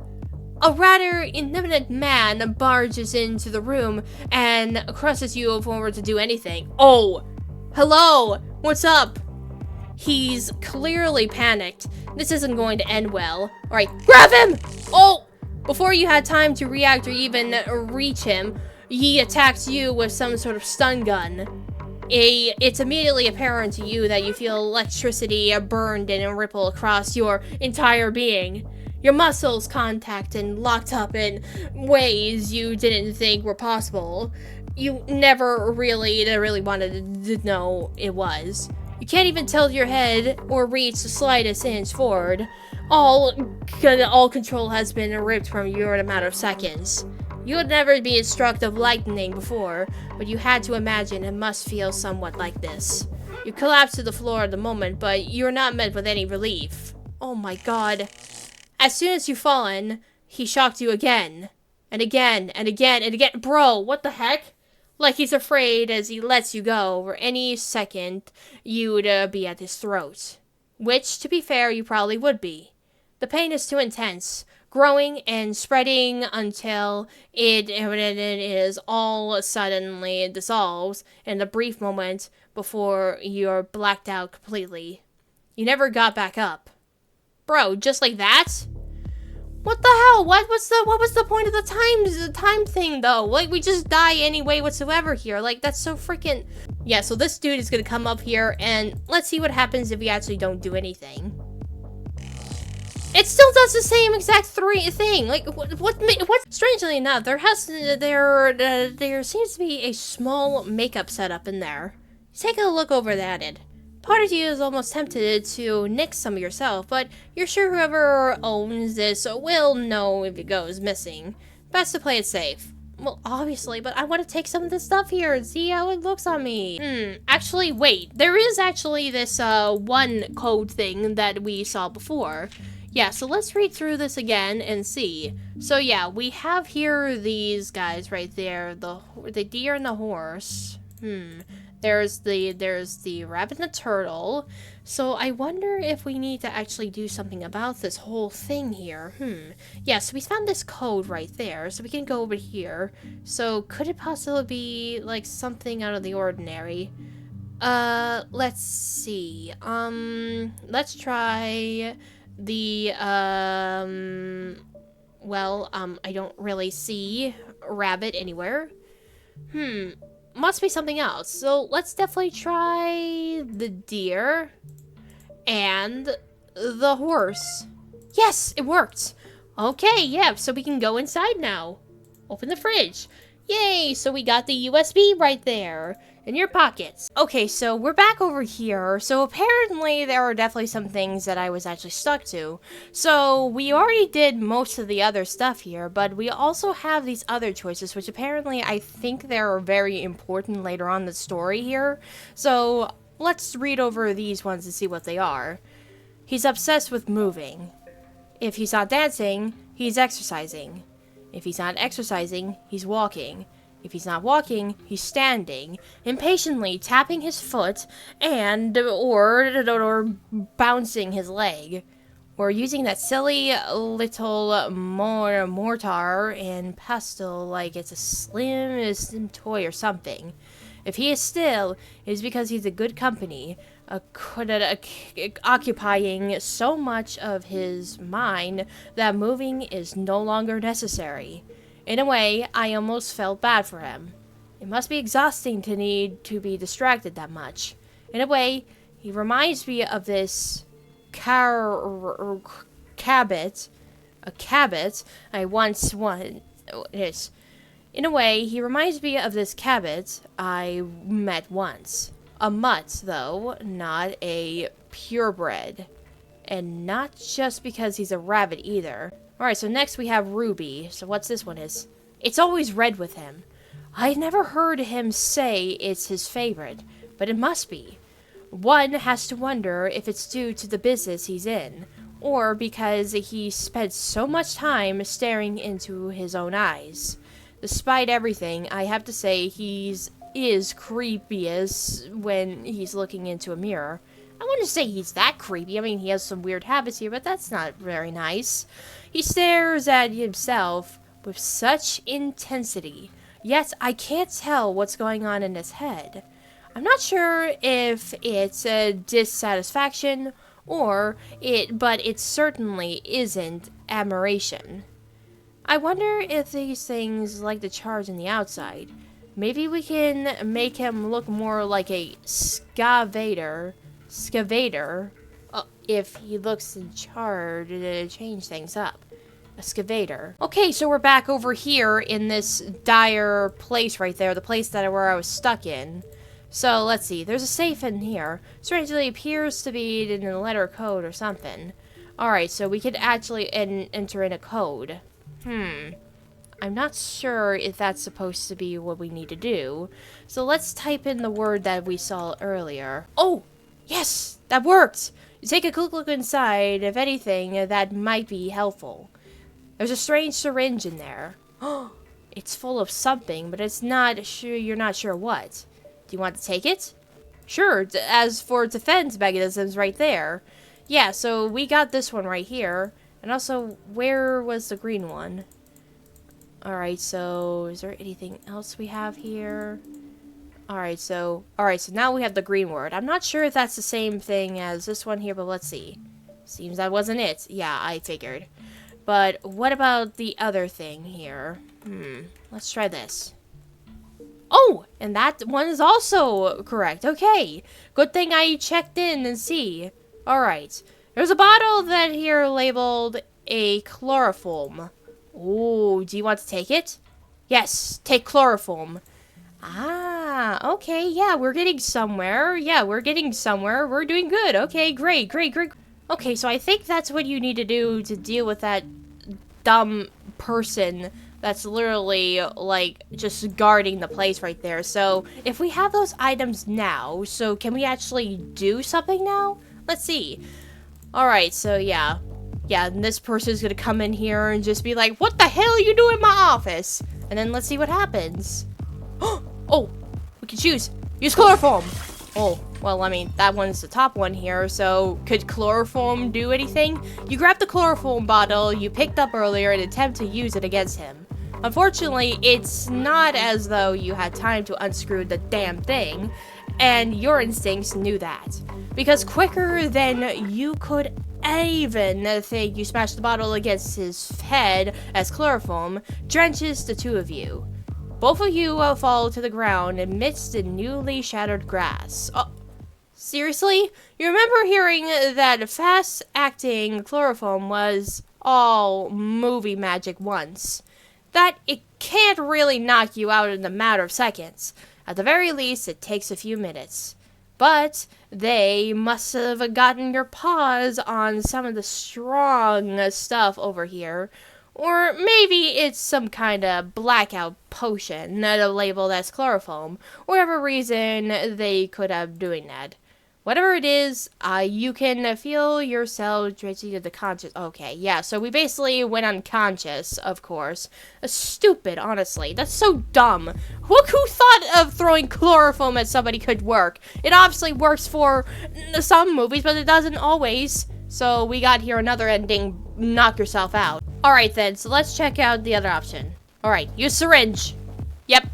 A rather intimate man barges into the room and crosses you forward to do anything. Oh! Hello! What's up? He's clearly panicked. This isn't going to end well. Alright, grab him! Oh! Before you had time to react or even reach him, he attacked you with some sort of stun gun. It's immediately apparent to you that you feel electricity burned and ripple across your entire being. Your muscles contact and locked up in ways you didn't think were possible. You never really wanted to know it was. You can't even tilt your head or reach the slightest inch forward. All control has been ripped from you in a matter of seconds. You had never been struck of lightning before, but you had to imagine it must feel somewhat like this. You collapse to the floor at the moment, but you're not met with any relief. Oh my god. As soon as you've fallen, he shocked you again. And again, and again, and again. Bro, what the heck? Like he's afraid as he lets you go, or any second you'd be at his throat. Which, to be fair, you probably would be. The pain is too intense, growing and spreading until it is all suddenly dissolves in the brief moment before you're blacked out completely. You never got back up. Bro, just like that? What the hell? What was the point of the time thing though? Like we just die anyway whatsoever here. Like that's so freaking... Yeah, so this dude is gonna come up here and let's see what happens if we actually don't do anything. It still does the same exact thing. Like what? Strangely enough, there seems to be a small makeup setup in there. Take a look over at it. Part of you is almost tempted to nick some yourself, but you're sure whoever owns this will know if it goes missing. Best to play it safe. Well, obviously, but I want to take some of this stuff here and see how it looks on me. Actually, wait. There is actually this one code thing that we saw before. Yeah, so let's read through this again and see. So yeah, we have here these guys right there, the deer and the horse. There's the rabbit and the turtle. So I wonder if we need to actually do something about this whole thing here. Yeah, so we found this code right there, so we can go over here. So could it possibly be like something out of the ordinary? Let's see. Let's try I don't really see rabbit anywhere. Must be something else. So let's definitely try the deer and the horse. Yes, it worked. Okay, yeah, so we can go inside now. Open the fridge. Yay, so we got the USB right there in your pockets. Okay, so we're back over here. So apparently there are definitely some things that I was actually stuck to. So we already did most of the other stuff here, but we also have these other choices, which apparently I think they're very important later on in the story here. So let's read over these ones and see what they are. He's obsessed with moving. If he's not dancing, he's exercising. If he's not exercising, he's walking. If he's not walking, he's standing, impatiently tapping his foot or bouncing his leg. Or using that silly little mortar and pestle like it's a slim toy or something. If he is still, it is because he's a good company, occupying so much of his mind that moving is no longer necessary. In a way, I almost felt bad for him. It must be exhausting to need to be distracted that much. In a way, he reminds me of this cabot I once wanted. In a way, he reminds me of this cabot I met once. A mutt, though, not a purebred. And not just because he's a rabbit either. Alright, so next we have Ruby. So what's this one is? It's always red with him. I never heard him say it's his favorite, but it must be. One has to wonder if it's due to the business he's in, or because he spent so much time staring into his own eyes. Despite everything, I have to say is creepiest when he's looking into a mirror. I wouldn't say he's that creepy. I mean, he has some weird habits here, but that's not very nice. He stares at himself with such intensity, yet I can't tell what's going on in his head. I'm not sure if it's a dissatisfaction but it certainly isn't admiration. I wonder if these things like the charge on the outside. Maybe we can make him look more like a scavator, if he looks in charge to change things up. A scavator. Okay, so we're back over here in this dire place right there, the place where I was stuck in. So, let's see, there's a safe in here. Strangely appears to be in a letter code or something. Alright, so we could actually enter in a code. I'm not sure if that's supposed to be what we need to do. So let's type in the word that we saw earlier. Oh! Yes! That worked! You take a quick look inside, if anything, that might be helpful. There's a strange syringe in there. Oh! It's full of something, but you're not sure what. Do you want to take it? Sure, as for defense mechanisms right there. Yeah, so we got this one right here. And also, where was the green one? Alright, so is there anything else we have here? Alright, so now we have the green word. I'm not sure if that's the same thing as this one here, but let's see. Seems that wasn't it. Yeah, I figured. But what about the other thing here? Let's try this. Oh, and that one is also correct. Okay, good thing I checked in and see. Alright, there's a bottle that here labeled a chloroform. Ooh, do you want to take it? Yes, take chloroform. Ah, okay, yeah, we're getting somewhere. We're doing good. Okay, great. Okay, so I think that's what you need to do to deal with that dumb person that's literally, like, just guarding the place right there. So, if we have those items now, so can we actually do something now? Let's see. Alright, so yeah, and this person's gonna come in here and just be like, what the hell are you doing in my office? And then let's see what happens. Oh, we can choose. Use chloroform. Oh, well, I mean, that one's the top one here, so could chloroform do anything? You grab the chloroform bottle you picked up earlier and attempt to use it against him. Unfortunately, it's not as though you had time to unscrew the damn thing, and your instincts knew that. Because quicker than you could even think you smashed the bottle against his head as chloroform drenches the two of you. Both of you fall to the ground amidst the newly shattered grass. Oh, seriously? You remember hearing that fast-acting chloroform was all movie magic once. That it can't really knock you out in a matter of seconds. At the very least, it takes a few minutes. But they must have gotten your paws on some of the strong stuff over here. Or maybe it's some kind of blackout potion labeled as chloroform. Whatever reason they could have doing that. Whatever it is, you can feel yourself drenching to the conscious. Okay, yeah, so we basically went unconscious, of course. Stupid, honestly. That's so dumb. Who thought of throwing chloroform at somebody could work? It obviously works for some movies, but it doesn't always. So we got here another ending, knock yourself out. Alright then, so let's check out the other option. Alright, use syringe. Yep,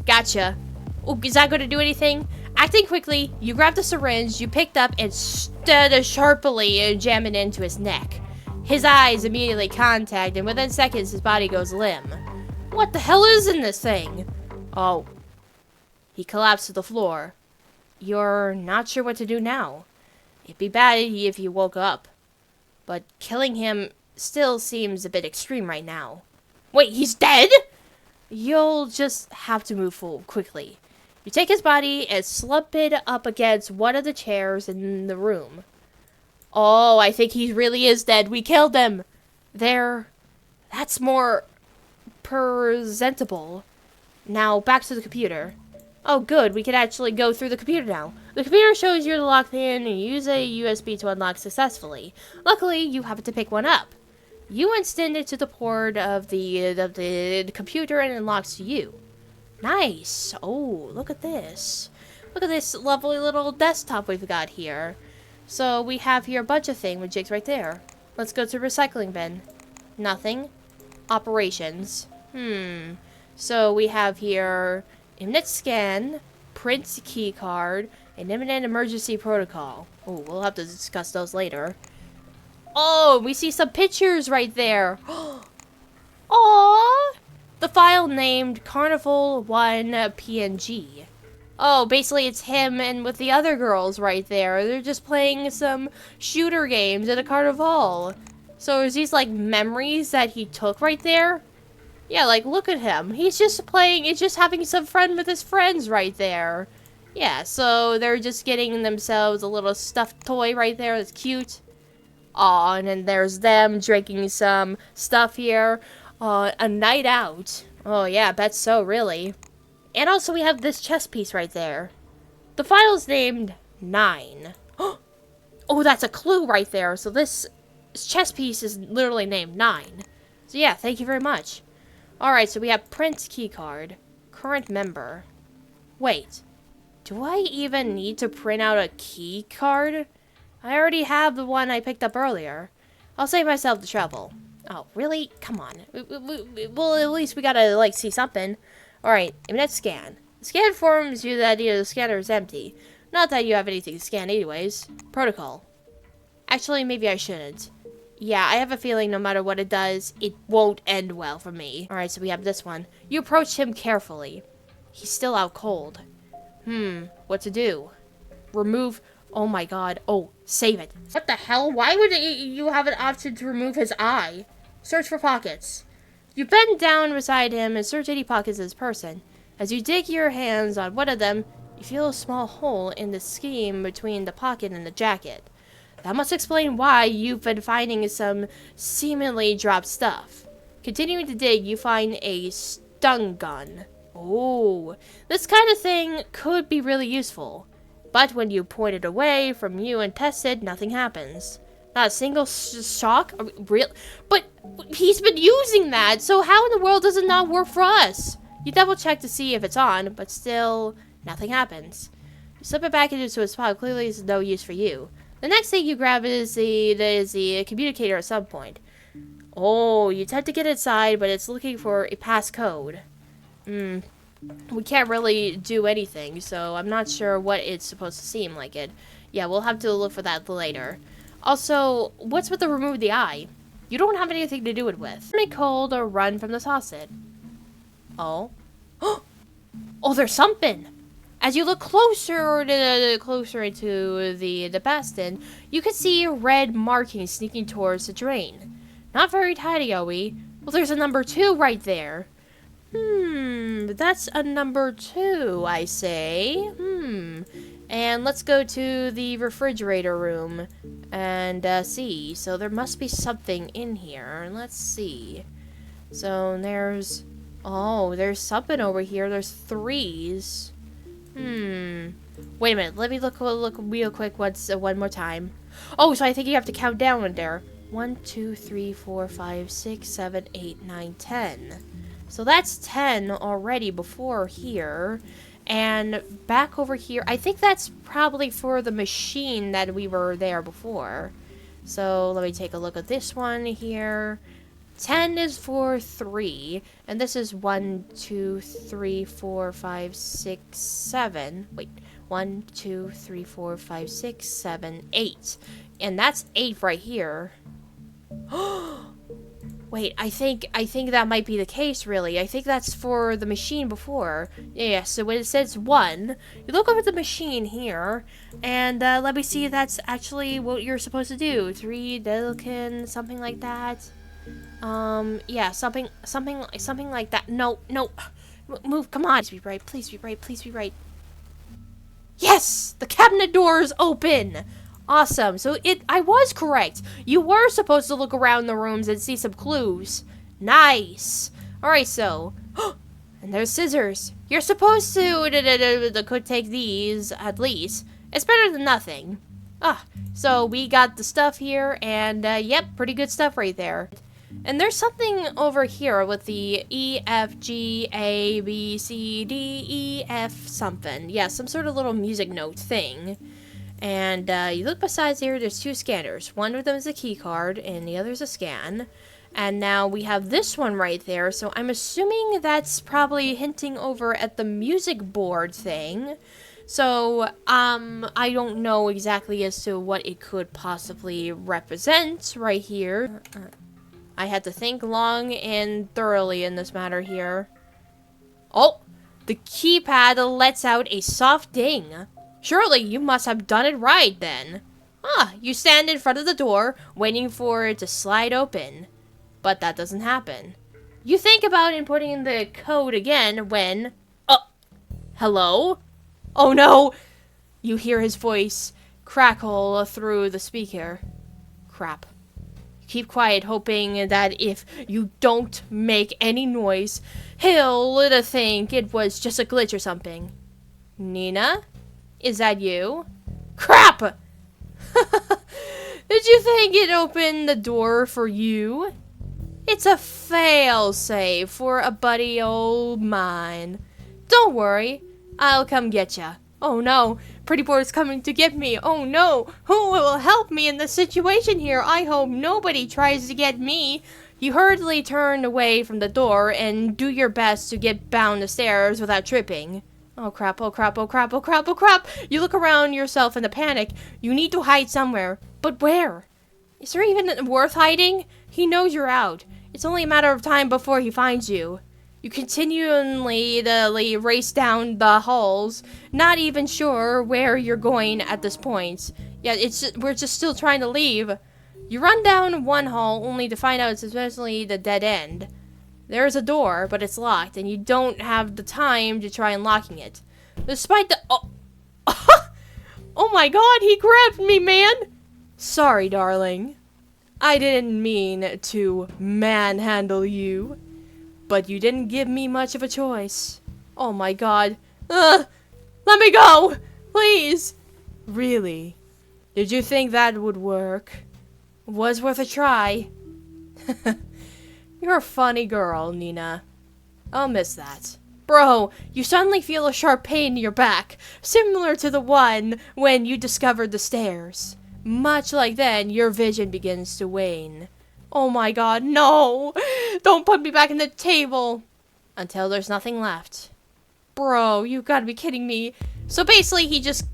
gotcha. Oh, is that going to do anything? Acting quickly, you grab the syringe you picked up and stood sharply jam it into his neck. His eyes immediately contact, and within seconds his body goes limp. What the hell is in this thing? Oh. He collapsed to the floor. You're not sure what to do now. It'd be bad if he woke up. But killing him still seems a bit extreme right now. Wait, he's dead? You'll just have to move forward quickly. You take his body and slump it up against one of the chairs in the room. Oh, I think he really is dead. We killed him. That's more presentable. Now, back to the computer. Oh, good. We can actually go through the computer now. The computer shows you're locked in and you use a USB to unlock successfully. Luckily, you happen to pick one up. You instant it to the port of the computer and it unlocks you. Nice. Oh, look at this. Look at this lovely little desktop we've got here. So we have here a bunch of thingamajigs right there. Let's go to recycling bin. Nothing. Operations. So we have here imminent scan, print key card, and imminent emergency protocol. Oh, we'll have to discuss those later. Oh, we see some pictures right there. Aww. The file named Carnival 1 PNG. Oh, basically it's him and with the other girls right there. They're just playing some shooter games at a carnival. So is these like memories that he took right there? Yeah, like look at him. He's just having some fun with his friends right there. Yeah, so they're just getting themselves a little stuffed toy right there that's cute. Aw, and then there's them drinking some stuff here. A night out. Oh yeah, bet so, really. And also we have this chess piece right there. The file's named 9. Oh, that's a clue right there. So this chess piece is literally named 9. So yeah, thank you very much. Alright, so we have print keycard. Current member. Wait. Do I even need to print out a key card? I already have the one I picked up earlier. I'll save myself the trouble. Oh, really? Come on. Well, at least we gotta, like, see something. Alright, imminent scan. The scan informs you that the scanner is empty. Not that you have anything to scan anyways. Protocol. Actually, maybe I shouldn't. Yeah, I have a feeling no matter what it does, it won't end well for me. Alright, so we have this one. You approach him carefully. He's still out cold. What to do? Remove... Oh my god. Oh, save it. What the hell? Why would you have an option to remove his eye? Search for pockets. You bend down beside him and search any pockets of his person. As you dig your hands on one of them, you feel a small hole in the seam between the pocket and the jacket. That must explain why you've been finding some seemingly dropped stuff. Continuing to dig, you find a stun gun. Oh, this kind of thing could be really useful. But when you point it away from you and test it, nothing happens. Not a single shock? Real? But he's been using that, so how in the world does it not work for us? You double check to see if it's on, but still, nothing happens. You slip it back into its spot, clearly it's no use for you. The next thing you grab is the communicator at some point. Oh, you attempt to get inside, but it's looking for a passcode. We can't really do anything, so I'm not sure what it's supposed to seem like it. Yeah, we'll have to look for that later. Also, what's with the remove the eye? You don't have anything to do it with. Make cold or run from the saucet. Oh. Oh, there's something! As you look closer into the bastion, you can see red markings sneaking towards the drain. Not very tidy, are we? Well, there's a number 2 right there. That's a number 2, I say. And let's go to the refrigerator room and see. So there must be something in here. Let's see. So there's... Oh, there's something over here. There's 3s. Wait a minute. Let me look real quick one more time. Oh, so I think you have to count down in there. 1, 2, 3, 4, 5, 6, 7, 8, 9, 10. So that's 10 already before here. And back over here, I think that's probably for the machine that we were there before. So let me take a look at this one here. 10 is for 3, and this is 1, 2, 3, 4, 5, 6, 7. Wait, 1, 2, 3, 4, 5, 6, 7, 8. And that's 8 right here. Wait, I think that might be the case, really. I think that's for the machine before. Yeah, so when it says 1, you look over the machine here, and let me see if that's actually what you're supposed to do. 3, Delkin, something like that. Yeah, something like that. No. Move, come on. Please be right, please be right, please be right. Yes! The cabinet door is open! Awesome. So I was correct. You were supposed to look around the rooms and see some clues. Nice. Alright, so. And there's scissors. You're supposed to could take these, at least. It's better than nothing. So we got the stuff here, and yep, pretty good stuff right there. And there's something over here with the E, F, G, A, B, C, D, E, F something. Yeah, some sort of little music note thing. And you look besides here, there's 2 scanners. One of them is a key card, and the other is a scan. And now we have this one right there, so I'm assuming that's probably hinting over at the music board thing. So, I don't know exactly as to what it could possibly represent right here. I had to think long and thoroughly in this matter here. Oh! The keypad lets out a soft ding. Surely you must have done it right, then. You stand in front of the door, waiting for it to slide open. But that doesn't happen. You think about inputting in the code again when... hello? Oh no! You hear his voice crackle through the speaker. Crap. Keep quiet, hoping that if you don't make any noise, he'll think it was just a glitch or something. Nina? Is that you? Crap! Did you think it opened the door for you? It's a fail-safe for a buddy old mine. Don't worry, I'll come get ya. Oh no, Pretty Boy's coming to get me. Oh no, who will help me in this situation here? I hope nobody tries to get me. You hurriedly turn away from the door and do your best to get down the stairs without tripping. Oh crap, oh crap, oh crap, oh crap, oh crap! You look around yourself in a panic. You need to hide somewhere. But where? Is there even worth hiding? He knows you're out. It's only a matter of time before he finds you. You continually race down the halls, not even sure where you're going at this point. Yeah, we're just still trying to leave. You run down one hall only to find out it's essentially the dead end. There's a door, but it's locked, and you don't have the time to try unlocking it. Despite the... Oh, oh my god, he grabbed me, man! Sorry, darling. I didn't mean to manhandle you. But you didn't give me much of a choice. Oh my god. Let me go! Please! Really? Did you think that would work? Was worth a try. You're a funny girl, Nina. I'll miss that. Bro, you suddenly feel a sharp pain in your back, similar to the one when you discovered the stairs. Much like then, your vision begins to wane. Oh my god, no! Don't put me back in the table! Until there's nothing left. Bro, you gotta be kidding me. So basically, he just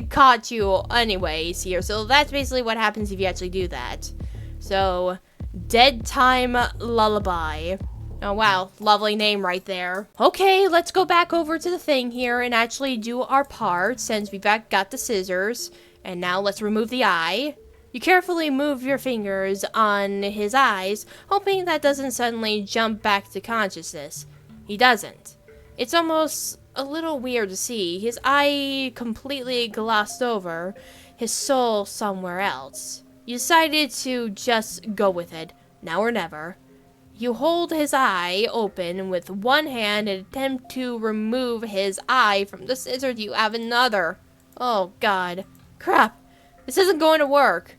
caught you anyways here. So that's basically what happens if you actually do that. So, Dead Time Lullaby. Oh wow, lovely name right there. Okay, let's go back over to the thing here and actually do our part since we've got the scissors. And now let's remove the eye. You carefully move your fingers on his eyes, hoping that doesn't suddenly jump back to consciousness. He doesn't. It's almost a little weird to see. His eye completely glossed over, his soul somewhere else. You decided to just go with it, now or never. You hold his eye open with one hand and attempt to remove his eye from the scissors you have another. Oh god. Crap. This isn't going to work.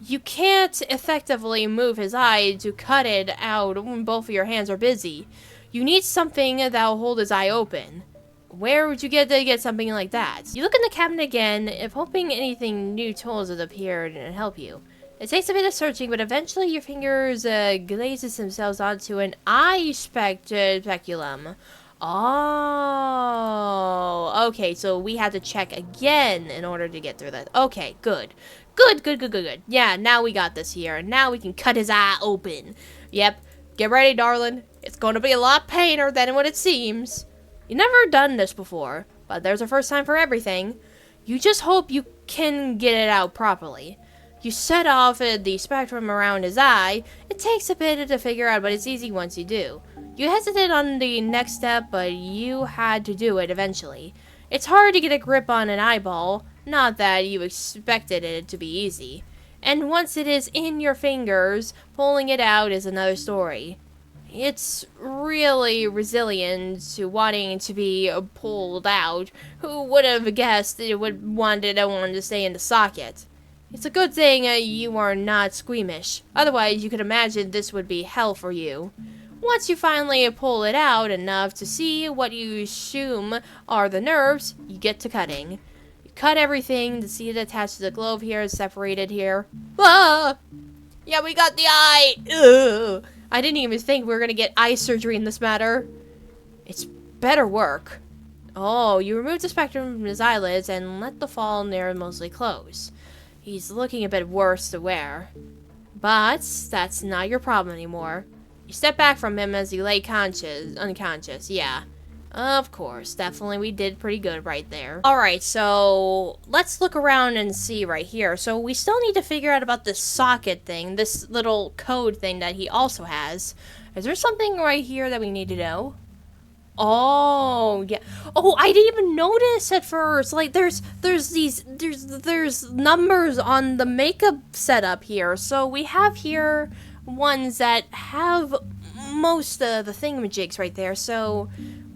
You can't effectively move his eye to cut it out when both of your hands are busy. You need something that'll hold his eye open. Where would you get something like that? You look in the cabinet again, if hoping anything new tools have appeared and help you. It takes a bit of searching, but eventually your fingers glazes themselves onto an eye speculum. Oh, okay, so we had to check again in order to get through that. Okay, good. Good. Yeah, now we got this here. Now we can cut his eye open. Yep, get ready, darling. It's going to be a lot painer than what it seems. You've never done this before, but there's a first time for everything. You just hope you can get it out properly. You set off the spectrum around his eye. It takes a bit to figure out, but it's easy once you do. You hesitated on the next step, but you had to do it eventually. It's hard to get a grip on an eyeball, not that you expected it to be easy. And once it is in your fingers, pulling it out is another story. It's really resilient to wanting to be pulled out. Who would have guessed it would wanted one to stay in the socket? It's a good thing you are not squeamish. Otherwise, you could imagine this would be hell for you. Once you finally pull it out enough to see what you assume are the nerves, you get to cutting. You cut everything. The seed attached to the glove here is separated here. Ah! Yeah, we got the eye! Ugh. I didn't even think we were going to get eye surgery in this matter. It's better work. Oh, you removed the spectrum from his eyelids and let the fall near mostly close. He's looking a bit worse to wear. But that's not your problem anymore. You step back from him as you lay unconscious, yeah. Of course, definitely we did pretty good right there. Alright, so let's look around and see right here. So we still need to figure out about this socket thing, this little code thing that he also has. Is there something right here that we need to know? Oh, yeah. Oh, I didn't even notice at first. Like, there's numbers on the makeup setup here. So we have here ones that have most of the thingamajigs right there. So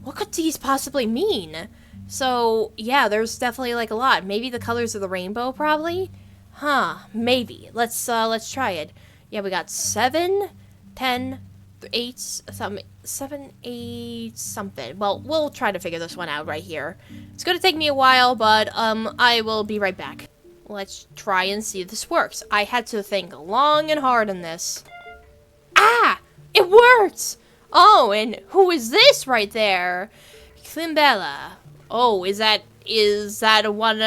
what could these possibly mean? So yeah, there's definitely like a lot. Maybe the colors of the rainbow, probably. Huh? Maybe. Let's try it. Yeah, we got 7, 10. 8, 7, 8, something. Well, we'll try to figure this one out right here. It's gonna take me a while, but I will be right back. Let's try and see if this works. I had to think long and hard on this. Ah! It works! Oh, and who is this right there? Klimbella. Oh, is that one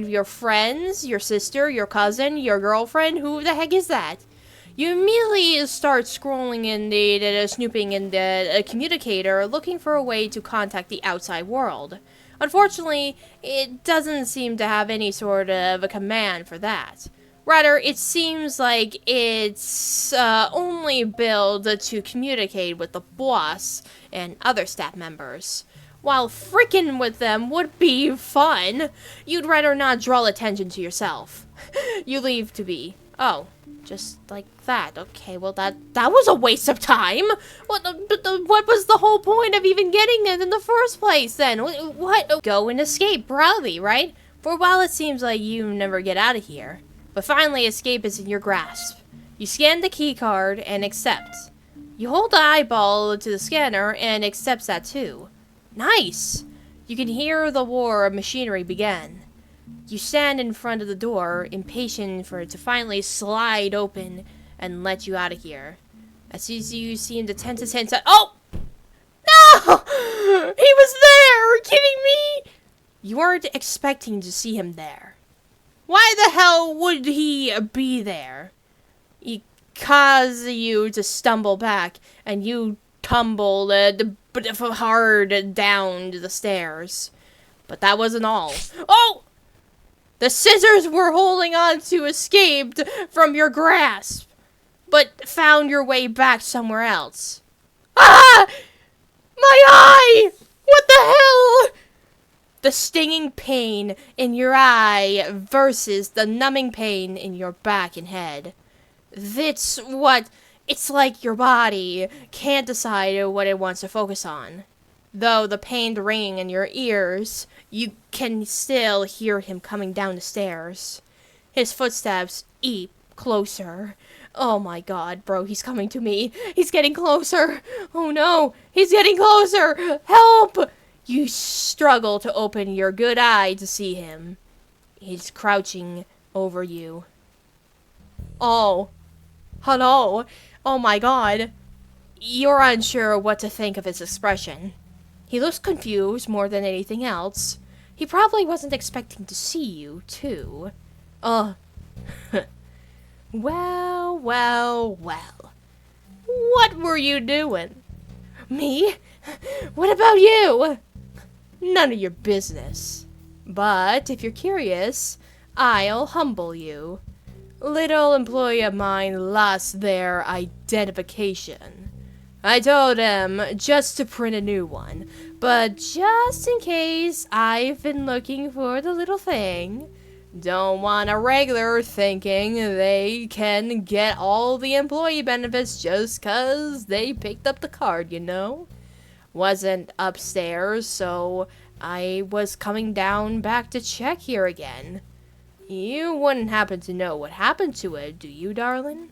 of your friends? Your sister? Your cousin? Your girlfriend? Who the heck is that? You immediately start scrolling in snooping in the communicator, looking for a way to contact the outside world. Unfortunately, it doesn't seem to have any sort of a command for that. Rather, it seems like it's only built to communicate with the boss and other staff members. While freaking with them would be fun, you'd rather not draw attention to yourself. You leave to be. Oh. Just like that. Okay, well that was a waste of time. What was the whole point of even getting it in the first place then? What? Go and escape proudly, right? For a while it seems like you never get out of here. But finally escape is in your grasp. You scan the key card and accept. You hold the eyeball to the scanner and accepts that too. Nice! You can hear the war of machinery begin. You stand in front of the door, impatient for it to finally slide open and let you out of here. As soon as you seem to tense his hands, oh! No! He was there! Are you kidding me? You weren't expecting to see him there. Why the hell would he be there? He caused you to stumble back, and you tumbled hard down the stairs. But that wasn't all. Oh! The scissors were holding on to escaped from your grasp, but found your way back somewhere else. Ah! My eye! What the hell? The stinging pain in your eye versus the numbing pain in your back and head. It's like your body can't decide what it wants to focus on. Though the pained ringing in your ears, you can still hear him coming down the stairs. His footsteps eat closer. Oh my god, bro, he's coming to me. He's getting closer. Oh no, he's getting closer. Help! You struggle to open your good eye to see him. He's crouching over you. Oh. Hello. Oh my god. You're unsure what to think of his expression. He looks confused more than anything else. He probably wasn't expecting to see you, too. Well. What were you doing? Me? What about you? None of your business. But if you're curious, I'll humble you. Little employee of mine lost their identification. I told him just to print a new one, but just in case I've been looking for the little thing, don't want a regular thinking they can get all the employee benefits just 'cause they picked up the card, you know? Wasn't upstairs, so I was coming down back to check here again. You wouldn't happen to know what happened to it, do you, darling?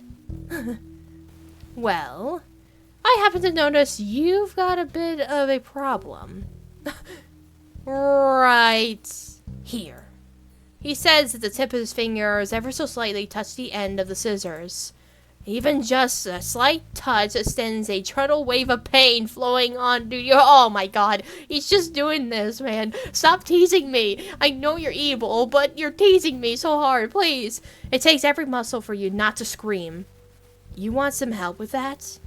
Well, I happen to notice you've got a bit of a problem. Right here. He says that the tip of his fingers ever so slightly touch the end of the scissors. Even just a slight touch sends a tidal wave of pain flowing onto your— oh my god, he's just doing this, man. Stop teasing me. I know you're evil, but you're teasing me so hard, please. It takes every muscle for you not to scream. You want some help with that?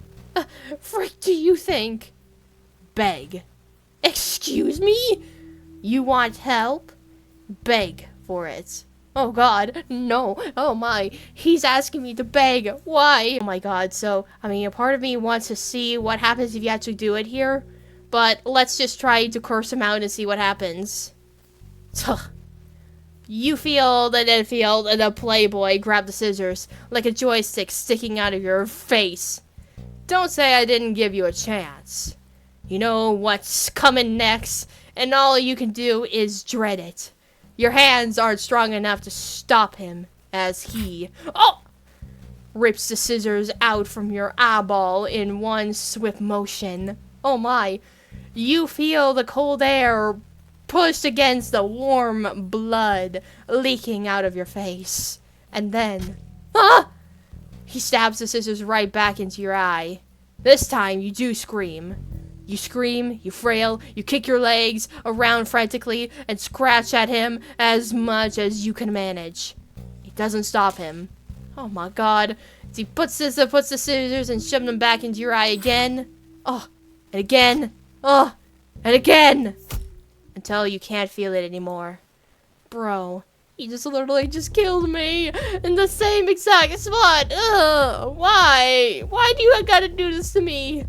Frick do you think? Beg. Excuse me? You want help? Beg for it. Oh god, no. Oh my, he's asking me to beg. Why? Oh my god, so, I mean, a part of me wants to see what happens if you actually do it here, but let's just try to curse him out and see what happens. You feel the Playboy grab the scissors like a joystick sticking out of your face. Don't say I didn't give you a chance. You know what's coming next, and all you can do is dread it. Your hands aren't strong enough to stop him as he— oh! Rips the scissors out from your eyeball in one swift motion. Oh my. You feel the cold air pushed against the warm blood leaking out of your face. And then— ah! He stabs the scissors right back into your eye. This time you do scream. You scream, you frail, you kick your legs around frantically and scratch at him as much as you can manage. It doesn't stop him. Oh my god. As he puts the scissors and shoves them back into your eye again. Oh, and again. Oh, and again. Until you can't feel it anymore. Bro, he just literally just killed me in the same exact spot. Ugh, why? Why do you gotta do this to me?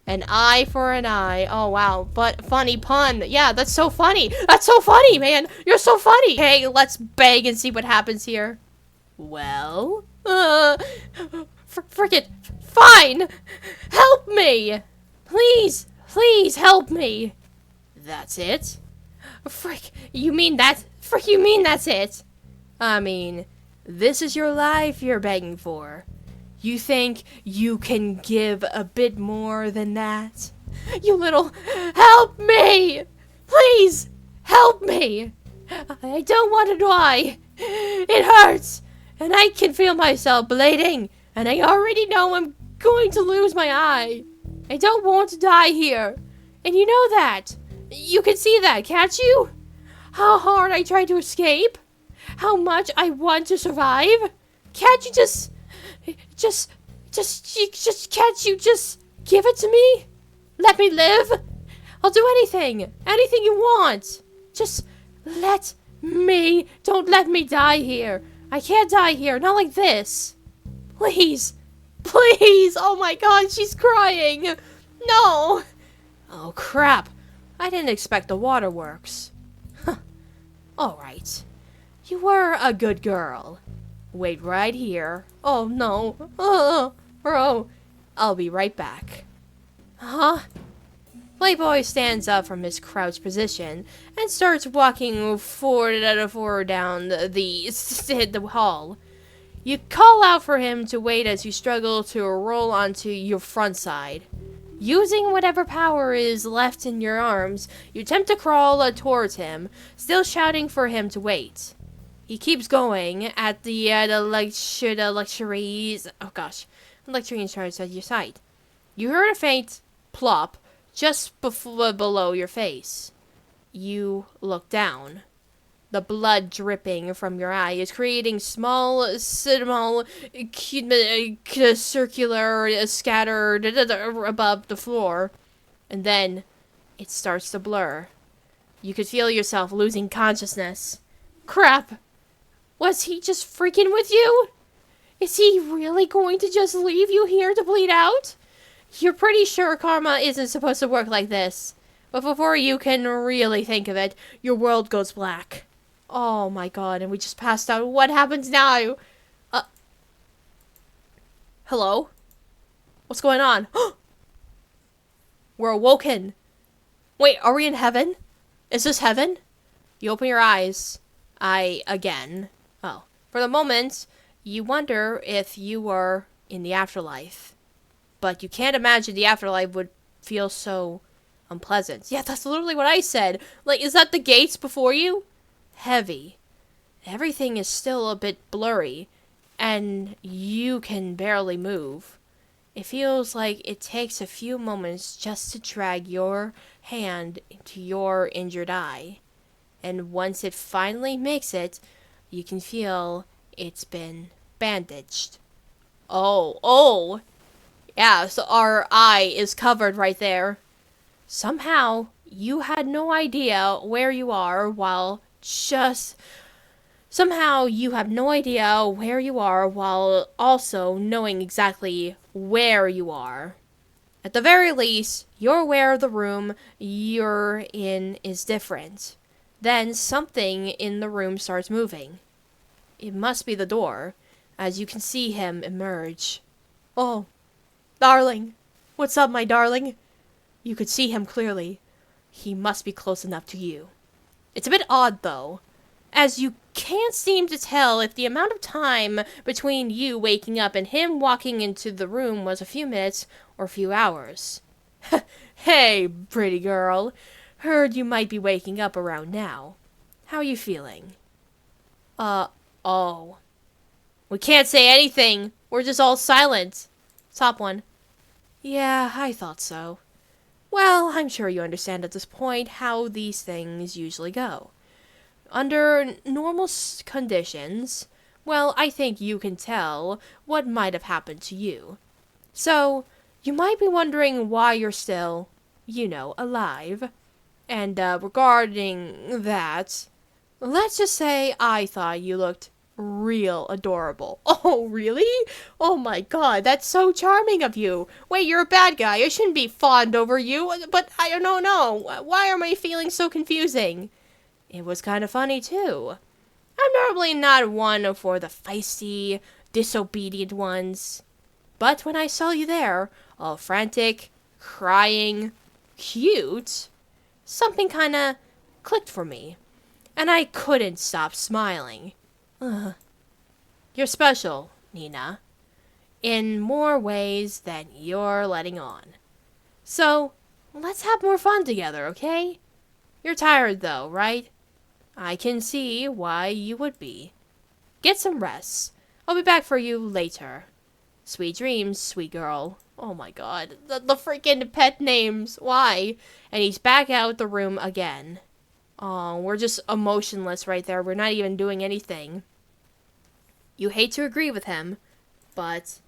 An eye for an eye. Oh, wow. But funny pun. Yeah, that's so funny. That's so funny, man. You're so funny. Hey, let's beg and see what happens here. Well? Frick it. Fine. Help me. Please. Please help me. That's it? Frick, you mean that? Frick, you mean that's it? I mean, this is your life you're begging for. You think you can give a bit more than that? You little— help me! Please, help me! I don't want to die. It hurts, and I can feel myself bleeding, and I already know I'm going to lose my eye. I don't want to die here, and you know that. You can see that, can't you? how hard I tried to escape, how much I want to survive. Can't you just can't you just give it to me? Let me live. I'll do anything you want. Just let me, don't let me die here. I can't die here, not like this. Please, please, oh my god, she's crying. No. Oh crap, I didn't expect the waterworks. Alright, you were a good girl. Wait right here. Oh no, bro, I'll be right back. Huh? Playboy stands up from his crouched position and starts walking forward down the hall. You call out for him to wait as you struggle to roll onto your front side. Using whatever power is left in your arms, you attempt to crawl towards him, still shouting for him to wait. He keeps going at the luxuries. Oh gosh, luxury in charge at your side. You heard a faint plop just below your face. You look down. The blood dripping from your eye is creating small circular scattered above the floor, and then it starts to blur. You could feel yourself losing consciousness. Crap! Was he just freaking with you? Is he really going to just leave you here to bleed out? You're pretty sure karma isn't supposed to work like this. But before you can really think of it, your world goes black. Oh my god, and we just passed out. What happens now? Hello? What's going on? We're awoken. Wait, are we in heaven? Is this heaven? You open your eyes. Again. Oh. For the moment, you wonder if you were in the afterlife. But you can't imagine the afterlife would feel so unpleasant. Yeah, that's literally what I said. Like, is that the gates before you? Heavy. Everything is still a bit blurry, and you can barely move. It feels like it takes a few moments just to drag your hand into your injured eye. And once it finally makes it, you can feel it's been bandaged. Oh! Yeah, so our eye is covered right there. Somehow, you had no idea where you are while also knowing exactly where you are. At the very least, you're aware of the room you're in is different. Then something in the room starts moving. It must be the door, as you can see him emerge. Oh, darling. What's up, my darling? You could see him clearly. He must be close enough to you. It's a bit odd, though, as you can't seem to tell if the amount of time between you waking up and him walking into the room was a few minutes or a few hours. Hey, pretty girl. Heard you might be waking up around now. How are you feeling? Oh. We can't say anything. We're just all silent. Top one. Yeah, I thought so. Well, I'm sure you understand at this point how these things usually go. Under normal conditions, well, I think you can tell what might have happened to you. So, you might be wondering why you're still, alive. And, regarding that, let's just say I thought you looked real adorable. Oh, really? Oh my god, that's so charming of you. Wait, you're a bad guy. I shouldn't be fawned over you, but I don't know. Why are my feelings so confusing? It was kind of funny, too. I'm normally not one for the feisty, disobedient ones. But when I saw you there, all frantic, crying, cute, something kinda clicked for me. And I couldn't stop smiling. You're special, Nina. In more ways than you're letting on. So, let's have more fun together, okay? You're tired, though, right? I can see why you would be. Get some rest. I'll be back for you later. Sweet dreams, sweet girl. Oh my god. The freaking pet names. Why? And he's back out the room again. Oh, we're just emotionless right there. We're not even doing anything. You hate to agree with him, but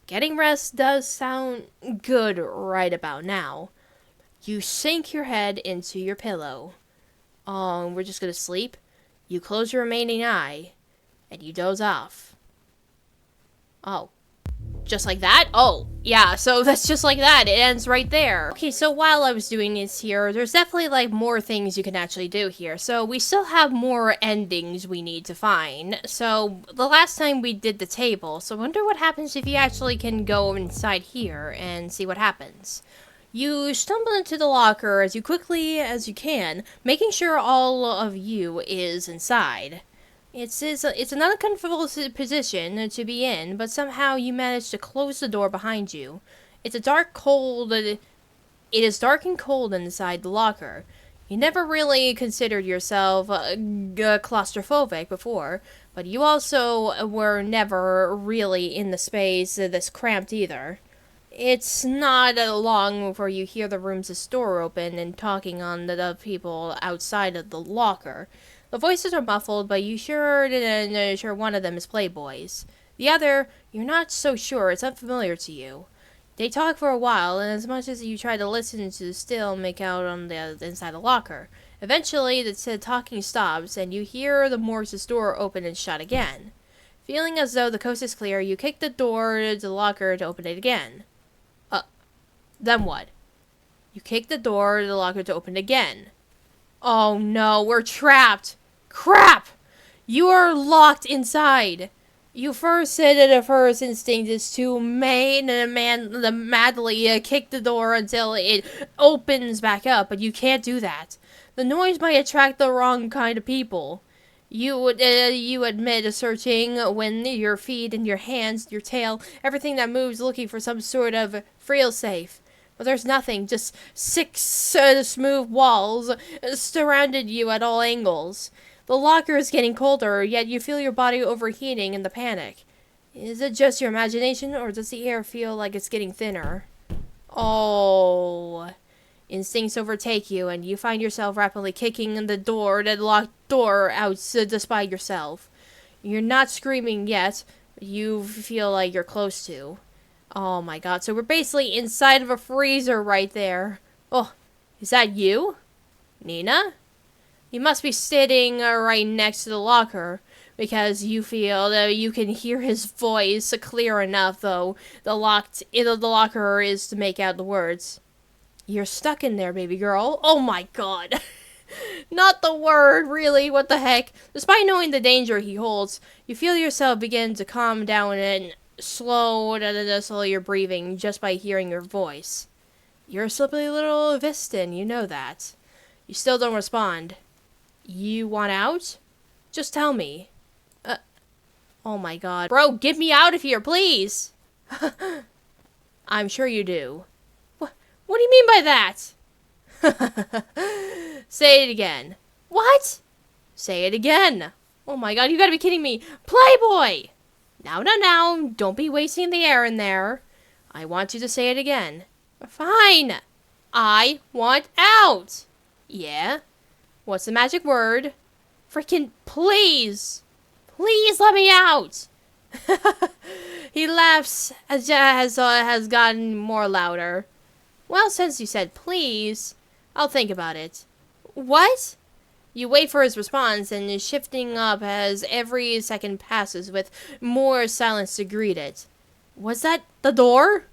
getting rest does sound good right about now. You sink your head into your pillow. Oh, we're just gonna sleep. You close your remaining eye, and you doze off. Oh. Just like that? Oh, yeah, so that's just like that. It ends right there. Okay, so while I was doing this here, there's definitely, like, more things you can actually do here. So we still have more endings we need to find. So the last time we did the table, so I wonder what happens if you actually can go inside here and see what happens. You stumble into the locker as quickly as you can, making sure all of you is inside. It's an uncomfortable position to be in, but somehow you manage to close the door behind you. It is dark and cold inside the locker. You never really considered yourself claustrophobic before, but you also were never really in the space this cramped either. It's not long before you hear the room's door open and talking on the people outside of the locker. The voices are muffled, but you sure one of them is Playboy's. The other, you're not so sure. It's unfamiliar to you. They talk for a while, and as much as you try to listen to still make out on the inside the locker. Eventually, the talking stops, and you hear the Morse's door open and shut again. Feeling as though the coast is clear, you kick the door to the locker to open it again. Then what? You kick the door to the locker to open it again. Oh no, we're trapped! Crap! You are locked inside! You first said that the first instinct is to madly kick the door until it opens back up, but you can't do that. The noise might attract the wrong kind of people. You admit searching when your feet and your hands, your tail, everything that moves looking for some sort of fail-safe. But there's nothing, just six smooth walls surrounded you at all angles. The locker is getting colder, yet you feel your body overheating in the panic. Is it just your imagination, or does the air feel like it's getting thinner? Oh. Instincts overtake you, and you find yourself rapidly kicking the locked door out despite yourself. You're not screaming yet, but you feel like you're close to. Oh my god, so we're basically inside of a freezer right there. Oh, is that you? Nina? You must be sitting right next to the locker, because you feel that you can hear his voice clear enough, though the locker is to make out the words. You're stuck in there, baby girl. Oh my god. Not the word, really, what the heck? Despite knowing the danger he holds, you feel yourself begin to calm down and slow your breathing just by hearing your voice. You're a slippery little Viston, you know that. You still don't respond. You want out? Just tell me. Oh my god. Bro, get me out of here, please! I'm sure you do. What do you mean by that? Say it again. What? Say it again. Oh my god, you gotta be kidding me. Playboy! Now, don't be wasting the air in there. I want you to say it again. Fine. I want out. Yeah? What's the magic word? Freaking please. Please let me out. He laughs as has gotten more louder. Well, since you said please, I'll think about it. What? You wait for his response, and is shifting up as every second passes with more silence to greet it. Was that the door?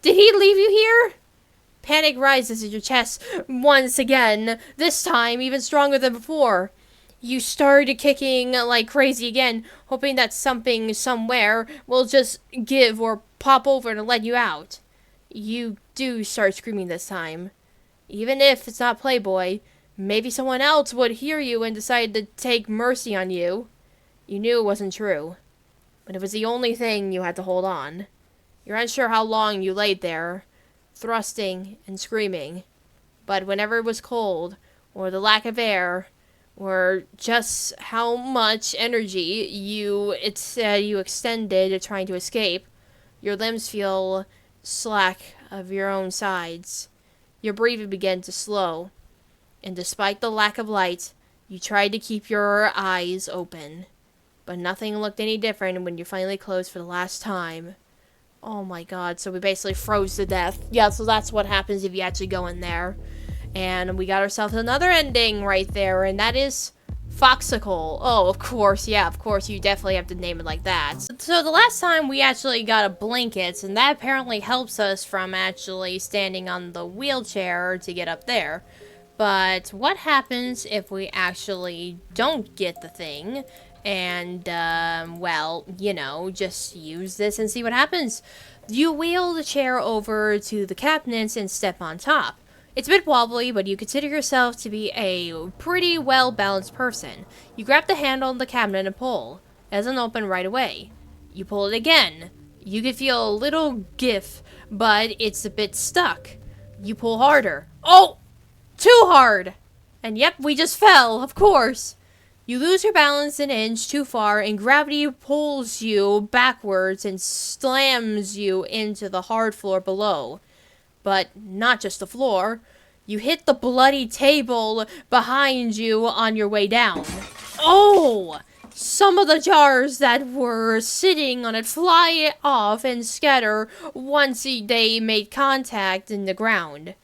Did he leave you here? Panic rises in your chest once again, this time even stronger than before. You start kicking like crazy again, hoping that something somewhere will just give or pop over to let you out. You do start screaming this time. Even if it's not Playboy, maybe someone else would hear you and decide to take mercy on you. You knew it wasn't true, but it was the only thing you had to hold on. You're unsure how long you laid there, thrusting and screaming, but whenever it was cold, or the lack of air, or just how much energy you extended trying to escape, your limbs feel slack of your own sides. Your breathing began to slow. And despite the lack of light, you tried to keep your eyes open. But nothing looked any different when you finally closed for the last time. Oh my god, so we basically froze to death. Yeah, so that's what happens if you actually go in there. And we got ourselves another ending right there, and that is Foxicle. Oh, of course, yeah, of course, you definitely have to name it like that. So the last time we actually got a blanket, and that apparently helps us from actually standing on the wheelchair to get up there. But what happens if we actually don't get the thing? And, well, you know, just use this and see what happens. You wheel the chair over to the cabinets and step on top. It's a bit wobbly, but you consider yourself to be a pretty well-balanced person. You grab the handle of the cabinet and pull. It doesn't open right away. You pull it again. You can feel a little give, but it's a bit stuck. You pull harder. Oh! Too hard! And yep, we just fell, of course. You lose your balance an inch too far, and gravity pulls you backwards and slams you into the hard floor below. But not just the floor. You hit the bloody table behind you on your way down. Oh! Some of the jars that were sitting on it fly off and scatter once they made contact in the ground.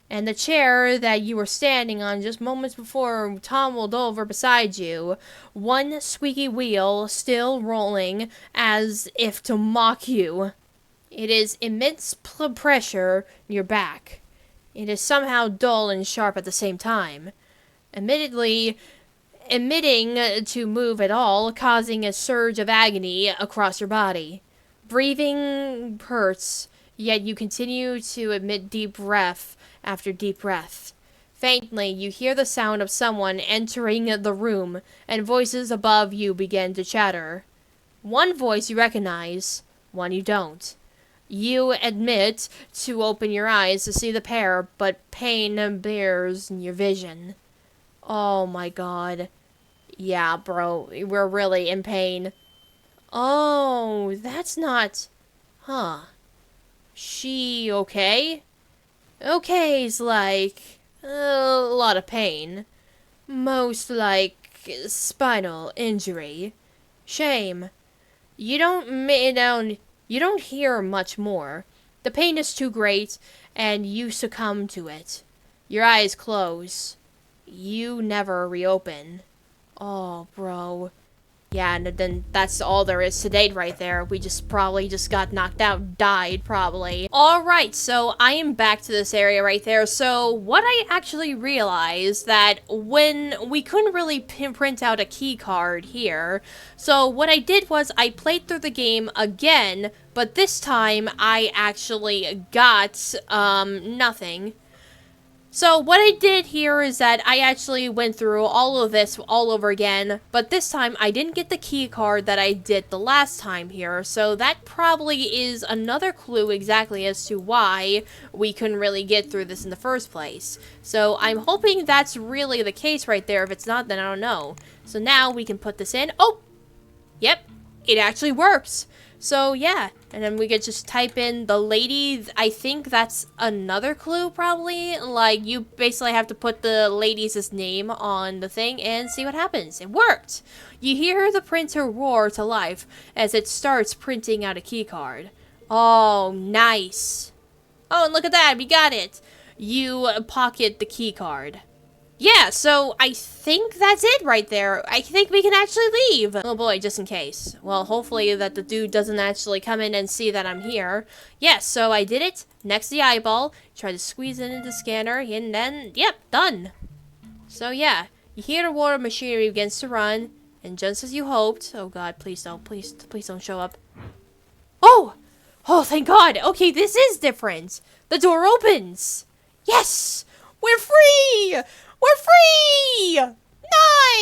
And the chair that you were standing on just moments before tumbled over beside you, one squeaky wheel still rolling as if to mock you. It is immense pressure in your back. It is somehow dull and sharp at the same time. Admittedly, emitting to move at all, causing a surge of agony across your body. Breathing hurts, yet you continue to emit deep breath after deep breath. Faintly, you hear the sound of someone entering the room, and voices above you begin to chatter. One voice you recognize, one you don't. You admit to open your eyes to see the pair, but pain bears your vision. Oh my god. Yeah, bro, we're really in pain. Oh, that's not... Huh. She okay? Okay's like a lot of pain. Most like spinal injury. Shame. You don't hear much more. The pain is too great, and you succumb to it. Your eyes close. You never reopen. Oh, bro. Yeah, and then that's all there is to date right there. We probably got knocked out, died, probably. Alright, so I am back to this area right there. So, what I actually realized that when we couldn't really print out a key card here, so what I did was I played through the game again, but this time I actually got, nothing. So what I did here is that I actually went through all of this all over again, but this time I didn't get the key card that I did the last time here, so that probably is another clue exactly as to why we couldn't really get through this in the first place. So I'm hoping that's really the case right there. If it's not, then I don't know. So now we can put this in. Oh! Yep, it actually works. So yeah, and then we could just type in the lady. I think that's another clue probably. Like, you basically have to put the lady's name on the thing and see what happens. It worked! You hear the printer roar to life as it starts printing out a key card. Oh, nice. Oh, and look at that, we got it. You pocket the key card. Yeah, so I think that's it right there. I think we can actually leave. Oh boy, just in case. Well, hopefully that the dude doesn't actually come in and see that I'm here. Yes, so I did it. Next to the eyeball. Try to squeeze it into the scanner, and then, yep, done. So yeah, you hear the water machinery begins to run, and just as you hoped, oh god, please don't show up. Oh! Oh, thank god. Okay, this is different. The door opens. Yes! We're free! We're free!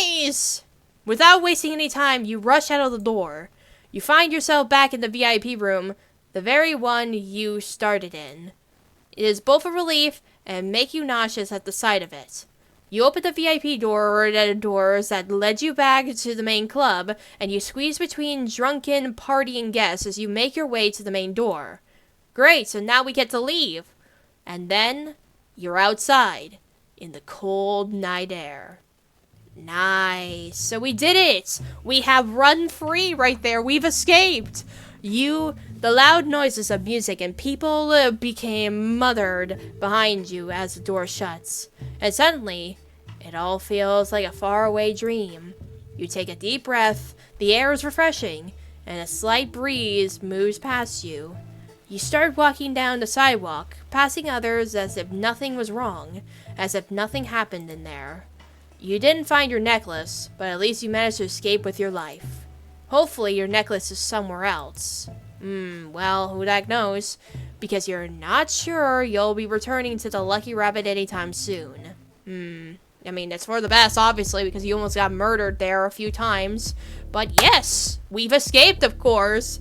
Nice! Without wasting any time, you rush out of the door. You find yourself back in the VIP room, the very one you started in. It is both a relief and make you nauseous at the sight of it. You open the VIP doors that led you back to the main club, and you squeeze between drunken partying guests as you make your way to the main door. Great, so now we get to leave. And then, you're outside. in the cold night air. Nice. So we did it. We have run free right there. We've escaped. The loud noises of music and people became mothered behind you as the door shuts. And suddenly, it all feels like a faraway dream. You take a deep breath, the air is refreshing, and a slight breeze moves past you. You start walking down the sidewalk, passing others as if nothing was wrong, as if nothing happened in there. You didn't find your necklace, but at least you managed to escape with your life. Hopefully your necklace is somewhere else. Well, who the heck knows? Because you're not sure you'll be returning to the Lucky Rabbit anytime soon. I mean, it's for the best, obviously, because you almost got murdered there a few times. But yes, we've escaped, of course.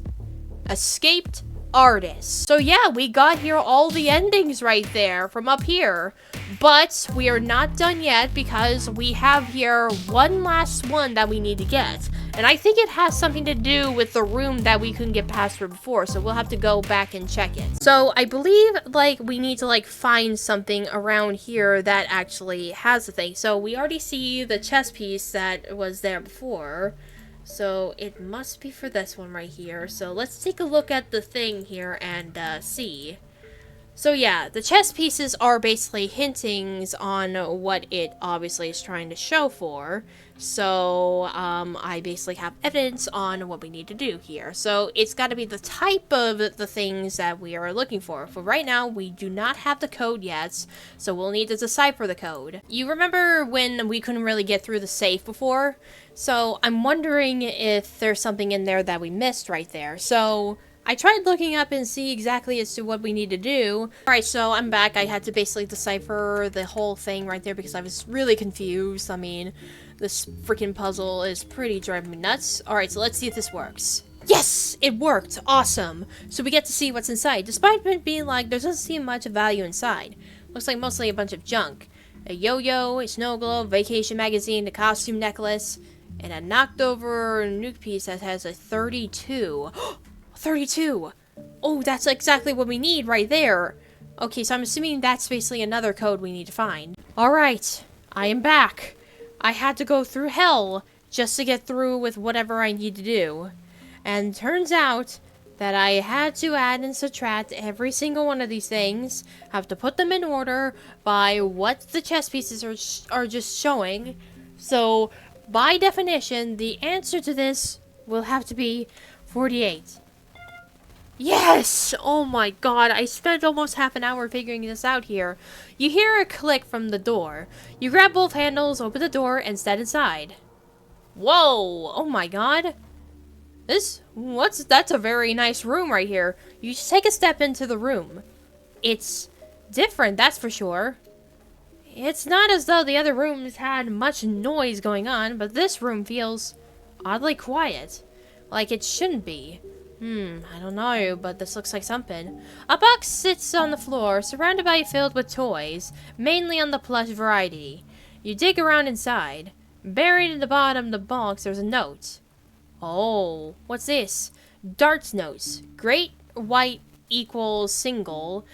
Escaped artists. So yeah, we got here all the endings right there from up here. But we are not done yet because we have here one last one that we need to get. And I think it has something to do with the room that we couldn't get past for before. So we'll have to go back and check it. So I believe we need to find something around here that actually has the thing. So we already see the chess piece that was there before. So it must be for this one right here. So let's take a look at the thing here and see. So yeah, the chess pieces are basically hintings on what it obviously is trying to show for. So I basically have evidence on what we need to do here. So it's got to be the type of the things that we are looking for. For right now, we do not have the code yet, so we'll need to decipher the code. You remember when we couldn't really get through the safe before? So I'm wondering if there's something in there that we missed right there. So I tried looking up and see exactly as to what we need to do. Alright, so I'm back. I had to basically decipher the whole thing right there because I was really confused. I mean, this freaking puzzle is pretty driving me nuts. Alright, so let's see if this works. Yes! It worked! Awesome! So we get to see what's inside. Despite it being there doesn't seem much of value inside. Looks like mostly a bunch of junk. A yo-yo, a snow globe, vacation magazine, a costume necklace, and a knocked over nuke piece that has a 32. 32! Oh, that's exactly what we need right there. Okay, so I'm assuming that's basically another code we need to find. Alright, I am back. I had to go through hell just to get through with whatever I need to do. And turns out that I had to add and subtract every single one of these things, have to put them in order by what the chess pieces are just showing. So, by definition, the answer to this will have to be 48. Yes! Oh my god, I spent almost half an hour figuring this out here. You hear a click from the door. You grab both handles, open the door, and step inside. Whoa! Oh my god. That's a very nice room right here. You just take a step into the room. It's different, that's for sure. It's not as though the other rooms had much noise going on, but this room feels oddly quiet. Like it shouldn't be. I don't know, but this looks like something. A box sits on the floor, surrounded by filled with toys, mainly on the plush variety. You dig around inside. Buried in the bottom of the box, there's a note. Oh, what's this? Darts notes. Great white equals single.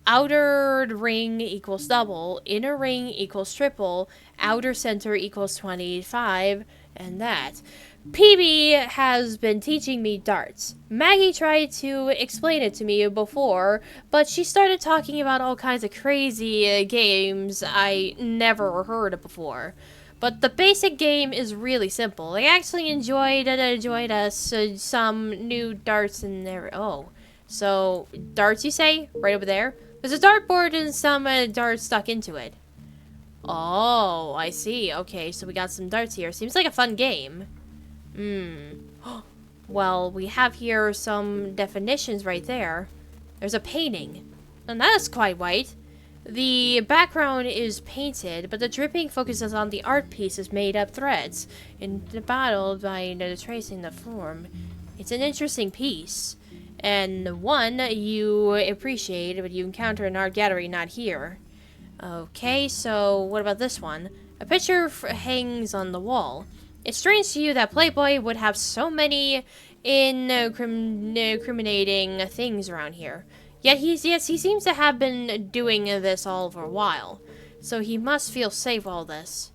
Outer ring equals double. Inner ring equals triple. Outer center equals 25. And that. PB has been teaching me darts. Maggie tried to explain it to me before, but she started talking about all kinds of crazy games I never heard of before. But the basic game is really simple. I actually enjoyed us some new darts in there. Oh, so darts you say? Right over there? There's a dartboard and some darts stuck into it. Oh, I see. Okay, so we got some darts here. Seems like a fun game. Well, we have here some definitions right there. There's a painting. And that's quite white. The background is painted, but the dripping focuses on the art piece's made-up threads, embattled by tracing the form. It's an interesting piece, and one you appreciate, but you encounter in an art gallery not here. Okay, so what about this one? A picture hangs on the wall. It's strange to you that Playboy would have so many incriminating things around here. Yet he seems to have been doing this all for a while. So he must feel safe all this.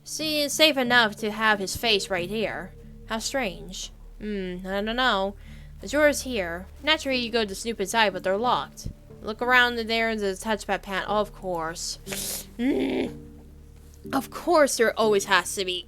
See, it's safe enough to have his face right here. How strange. I don't know. The door's here. Naturally, you go to snoop inside, but they're locked. Look around there in the touchpad panel. Oh, of course. Of course there always has to be.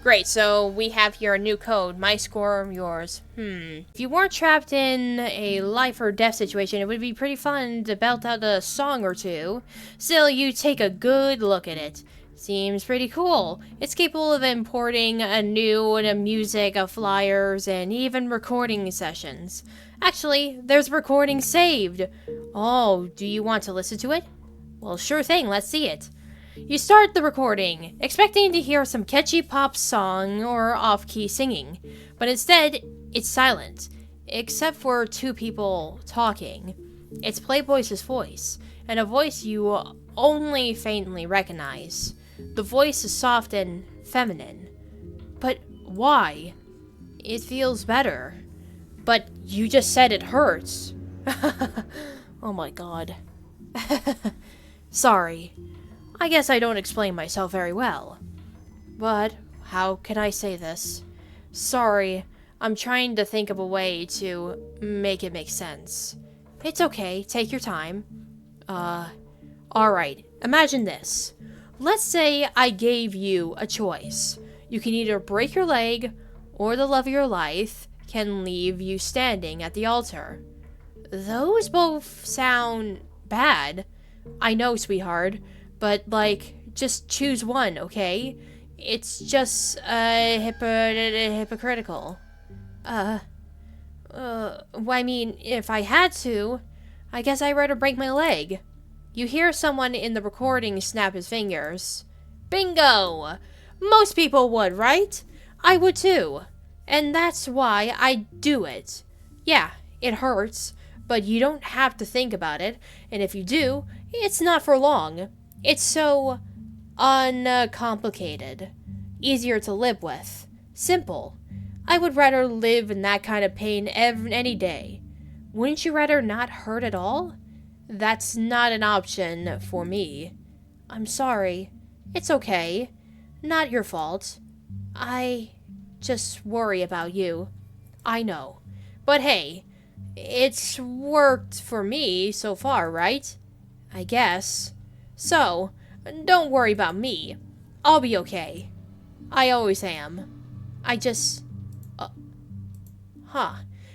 Great, so we have here a new code. My score, yours. If you weren't trapped in a life or death situation, it would be pretty fun to belt out a song or two. Still, you take a good look at it. Seems pretty cool. It's capable of importing a new music, flyers, and even recording sessions. Actually, there's recording saved. Oh, do you want to listen to it? Well, sure thing, let's see it. You start the recording, expecting to hear some catchy pop song or off-key singing, but instead, it's silent, except for two people talking. It's Playboy's voice, and a voice you only faintly recognize. The voice is soft and feminine. But why? It feels better. But you just said it hurts. Oh my god. Sorry. I guess I don't explain myself very well. But how can I say this? Sorry, I'm trying to think of a way to make it make sense. It's okay, take your time. Alright, imagine this. Let's say I gave you a choice. You can either break your leg, or the love of your life can leave you standing at the altar. Those both sound bad. I know, sweetheart, but, like, just choose one, okay? It's just, hypocritical. Well, I mean, if I had to, I guess I'd rather break my leg. You hear someone in the recording snap his fingers. Bingo! Most people would, right? I would too. And that's why I do it. Yeah, it hurts, but you don't have to think about it, and if you do, it's not for long. It's so uncomplicated. Easier to live with. Simple. I would rather live in that kind of pain any day. Wouldn't you rather not hurt at all? That's not an option for me. I'm sorry. It's okay. Not your fault. I just worry about you. I know. But hey, it's worked for me so far, right? I guess. So, don't worry about me. I'll be okay. I always am. I just...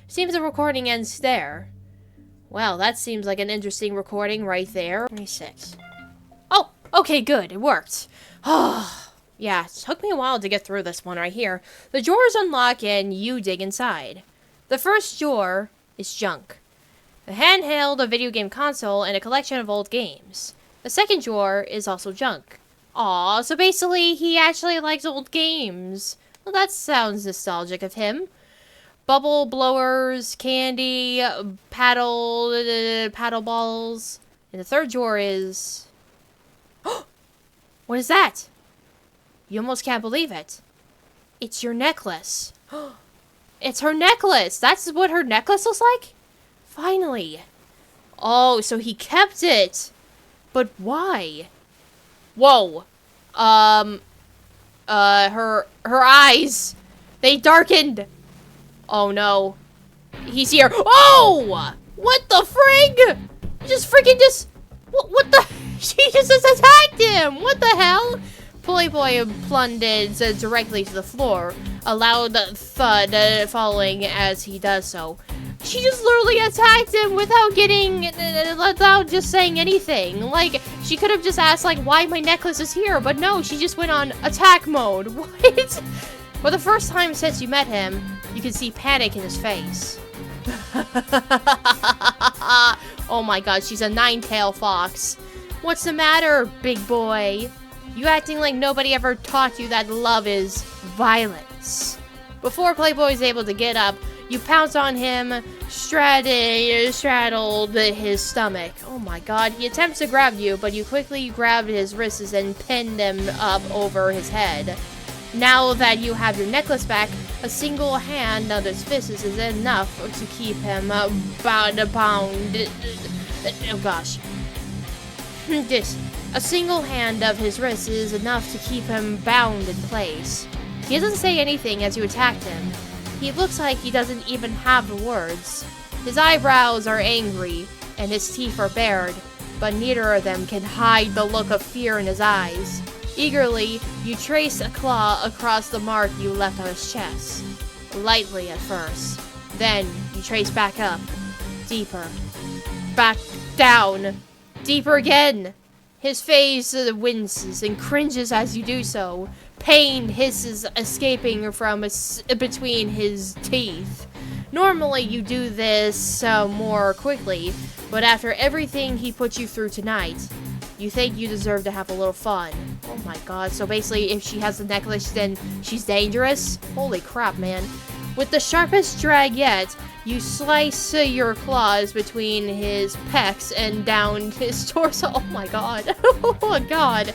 Seems the recording ends there. Well, that seems like an interesting recording right there. 26. Oh, okay, good. It worked. Yeah, it took me a while to get through this one right here. The drawers unlock and you dig inside. The first drawer is junk. The handheld, a video game console, and a collection of old games. The second drawer is also junk. Aw, so basically he actually likes old games. Well, that sounds nostalgic of him. Bubble blowers, candy, paddle balls. And the third drawer is... What is that? You almost can't believe it. It's your necklace. It's her necklace. That's what her necklace looks like? Finally. Oh, so he kept it. But why? Whoa. Her eyes. They darkened. Oh no. He's here. Oh! What the frig? What the? She just attacked him. What the hell? Playboy plunged directly to the floor, a loud thud following as he does so. She just literally attacked him without just saying anything. Like, she could have just asked, like, why my necklace is here, but no, she just went on attack mode. What? For the first time since you met him, you can see panic in his face. Oh my god, she's a nine-tailed fox. What's the matter, big boy? You acting like nobody ever taught you that love is violence. Before Playboy is able to get up, you pounce on him, straddled his stomach. Oh my god, he attempts to grab you, but you quickly grab his wrists and pin them up over his head. Now that you have your necklace back, a single hand of his fist is enough to keep him bound. Oh gosh. A single hand of his wrist is enough to keep him bound in place. He doesn't say anything as you attacked him. He looks like he doesn't even have the words. His eyebrows are angry, and his teeth are bared, but neither of them can hide the look of fear in his eyes. Eagerly, you trace a claw across the mark you left on his chest. Lightly at first. Then, you trace back up. Deeper. Back down. Deeper again. His face winces and cringes as you do so. Pain hisses escaping from between his teeth. Normally, you do this more quickly, but after everything he put you through tonight, you think you deserve to have a little fun. Oh my god, so basically if she has the necklace, then she's dangerous? Holy crap, man. With the sharpest drag yet, you slice your claws between his pecs and down his torso. Oh my god. Oh my god.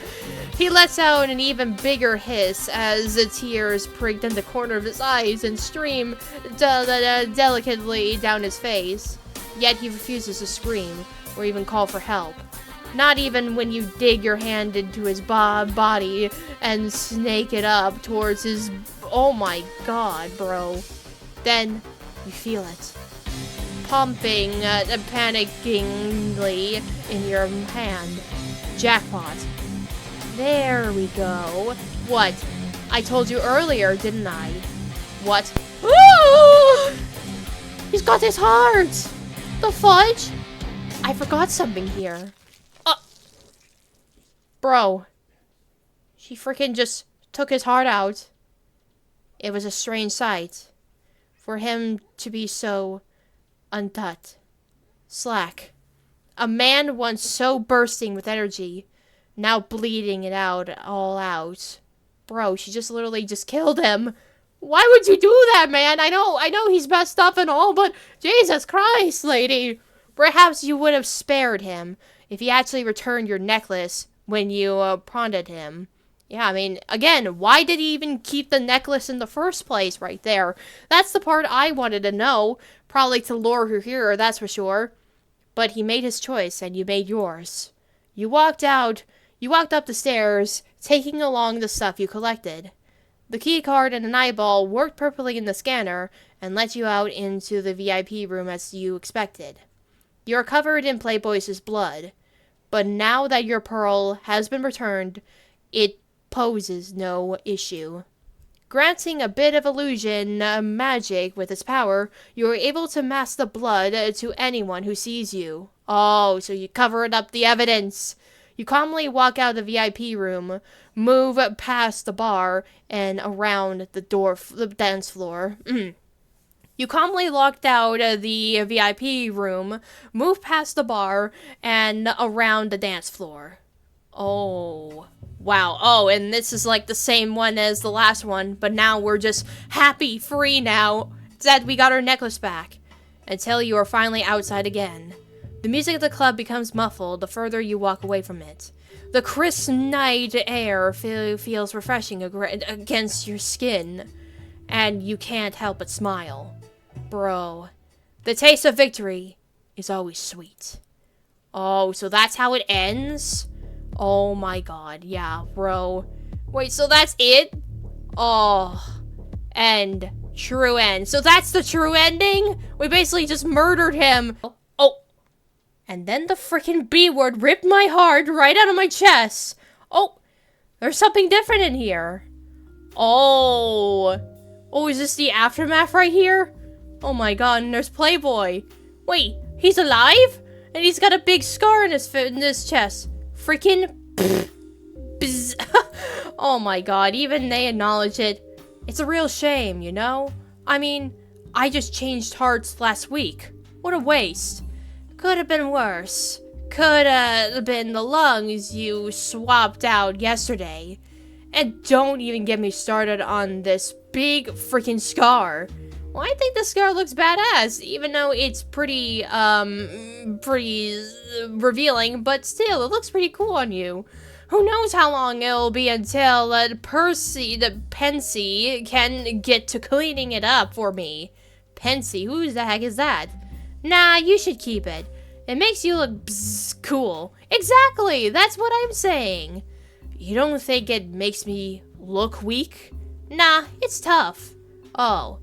He lets out an even bigger hiss as the tears prick in the corner of his eyes and stream delicately down his face. Yet he refuses to scream or even call for help. Not even when you dig your hand into his body and snake it up towards his... Oh my god, bro. Then you feel it. Pumping panickingly in your hand. Jackpot. There we go. What? I told you earlier, didn't I? What? Ooh! He's got his heart! The fudge? I forgot something here. Bro. She freaking just took his heart out. It was a strange sight. For him to be so untouched. Slack. A man once so bursting with energy. Now bleeding it out, all out. Bro, she just literally just killed him. Why would you do that, man? I know he's messed up and all, but Jesus Christ, lady. Perhaps you would have spared him if he actually returned your necklace when you prodded him. Yeah, I mean, again, why did he even keep the necklace in the first place right there? That's the part I wanted to know. Probably to lure her here, that's for sure. But he made his choice, and you made yours. You walked up the stairs, taking along the stuff you collected. The key card and an eyeball worked perfectly in the scanner, and let you out into the VIP room as you expected. You are covered in Playboy's blood. But now that your pearl has been returned, it poses no issue. Granting a bit of illusion magic with its power, you are able to mask the blood to anyone who sees you. Oh, so you covered up the evidence. You calmly walk out of the VIP room, move past the bar, and around the dance floor. You calmly locked out the VIP room, move past the bar, and around the dance floor. Oh, wow. Oh, and this is like the same one as the last one, but now we're just happy, free now, that we got our necklace back. Until you are finally outside again. The music of the club becomes muffled the further you walk away from it. The crisp night air feels refreshing against your skin, and you can't help but smile. Bro, the taste of victory is always sweet. Oh, so that's how it ends? Oh my god, yeah, bro. Wait, so that's it? Oh, end. True end. So that's the true ending? We basically just murdered him. Oh. And then the freaking B word ripped my heart right out of my chest. Oh, there's something different in here. Oh. Oh, is this the aftermath right here? Oh my god, and there's Playboy. Wait, he's alive? And he's got a big scar in his chest. Freaking oh my god, even they acknowledge it. It's a real shame, you know? I mean, I just changed hearts last week. What a waste. Could have been worse. Could have been the lungs you swapped out yesterday. And don't even get me started on this big freaking scar. Well, I think the scar looks badass, even though it's pretty revealing, but still, it looks pretty cool on you. Who knows how long it'll be until Pensy can get to cleaning it up for me. Pensy, who the heck is that? Nah, you should keep it. It makes you look cool. Exactly, that's what I'm saying. You don't think it makes me look weak? Nah, it's tough. Oh,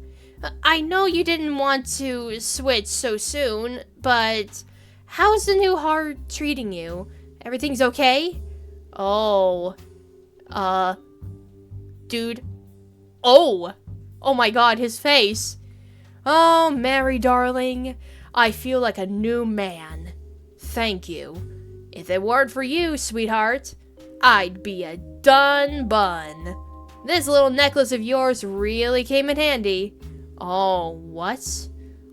I know you didn't want to switch so soon, but how's the new heart treating you? Everything's okay? Oh, dude. Oh my god, his face. Oh, Mary darling, I feel like a new man. Thank you. If it weren't for you, sweetheart, I'd be a done bun. This little necklace of yours really came in handy. Oh, what?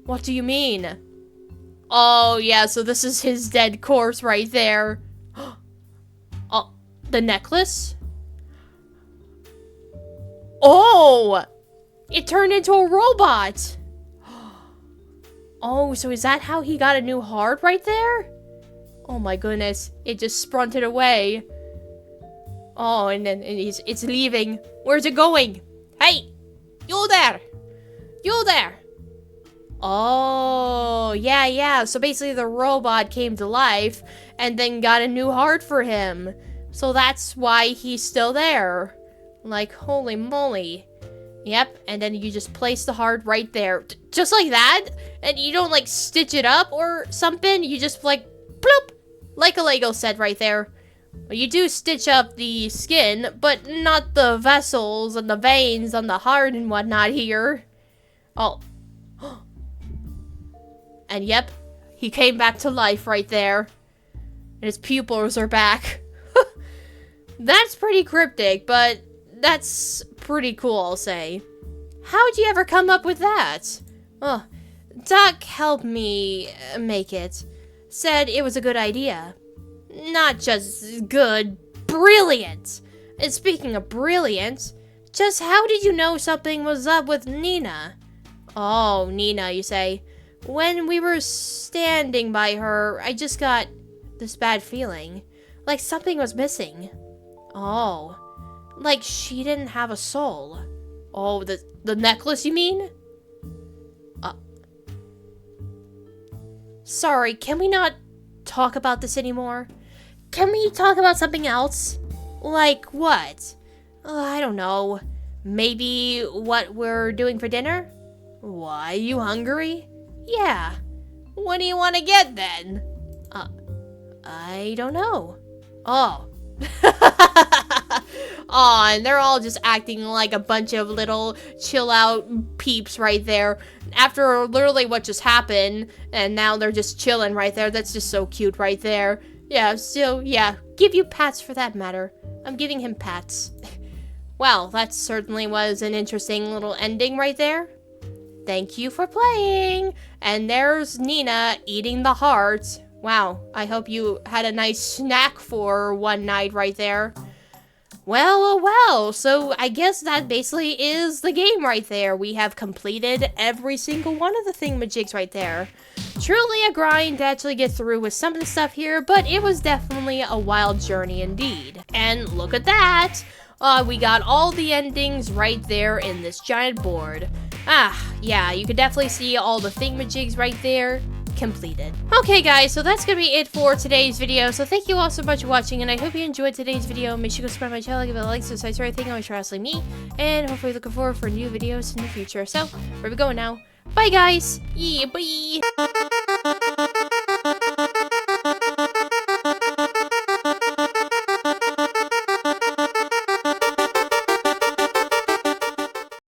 What do you mean? Oh, yeah, so this is his dead corpse right there. Oh, the necklace? Oh! It turned into a robot! Oh, so is that how he got a new heart right there? Oh my goodness, it just sprunted away. Oh, and then it's leaving. Where's it going? Hey! You there! You there! Oh, yeah. So basically the robot came to life and then got a new heart for him. So that's why he's still there. Like, holy moly. Yep, and then you just place the heart right there. Just like that? And you don't, like, stitch it up or something? You just, like, bloop! Like a Lego set right there. You do stitch up the skin, but not the vessels and the veins on the heart and whatnot here. Oh. And yep, he came back to life right there. And his pupils are back. That's pretty cryptic, but that's pretty cool, I'll say. How'd you ever come up with that? Oh, Doc helped me make it. Said it was a good idea. Not just good, brilliant. And speaking of brilliant, just how did you know something was up with Nina? Oh, Nina, you say. When we were standing by her, I just got this bad feeling. Like something was missing. Oh. Like she didn't have a soul. Oh, the necklace, you mean? Sorry, can we not talk about this anymore? Can we talk about something else? Like what? I don't know. Maybe what we're doing for dinner? Why, you hungry? Yeah. What do you want to get then? I don't know. Oh. Aw, and they're all just acting like a bunch of little chill out peeps right there. After literally what just happened, and now they're just chilling right there. That's just so cute right there. Yeah, so, yeah. Give you pats for that matter. I'm giving him pats. Well, that certainly was an interesting little ending right there. Thank you for playing. And there's Nina eating the heart. Wow, I hope you had a nice snack for one night right there. Well, so I guess that basically is the game right there. We have completed every single one of the thingamajigs right there. Truly a grind to actually get through with some of the stuff here, but it was definitely a wild journey indeed. And look at that! We got all the endings right there in this giant board. Yeah, you can definitely see all the thingamajigs right there. Completed. Okay guys, so that's gonna be it for today's video. So thank you all so much for watching, and I hope you enjoyed today's video. Make sure to subscribe to my channel, give it a like, subscribe to everything, always try to me, and hopefully looking forward for new videos in the future. So, where we going now? Bye guys! Yeah, bye!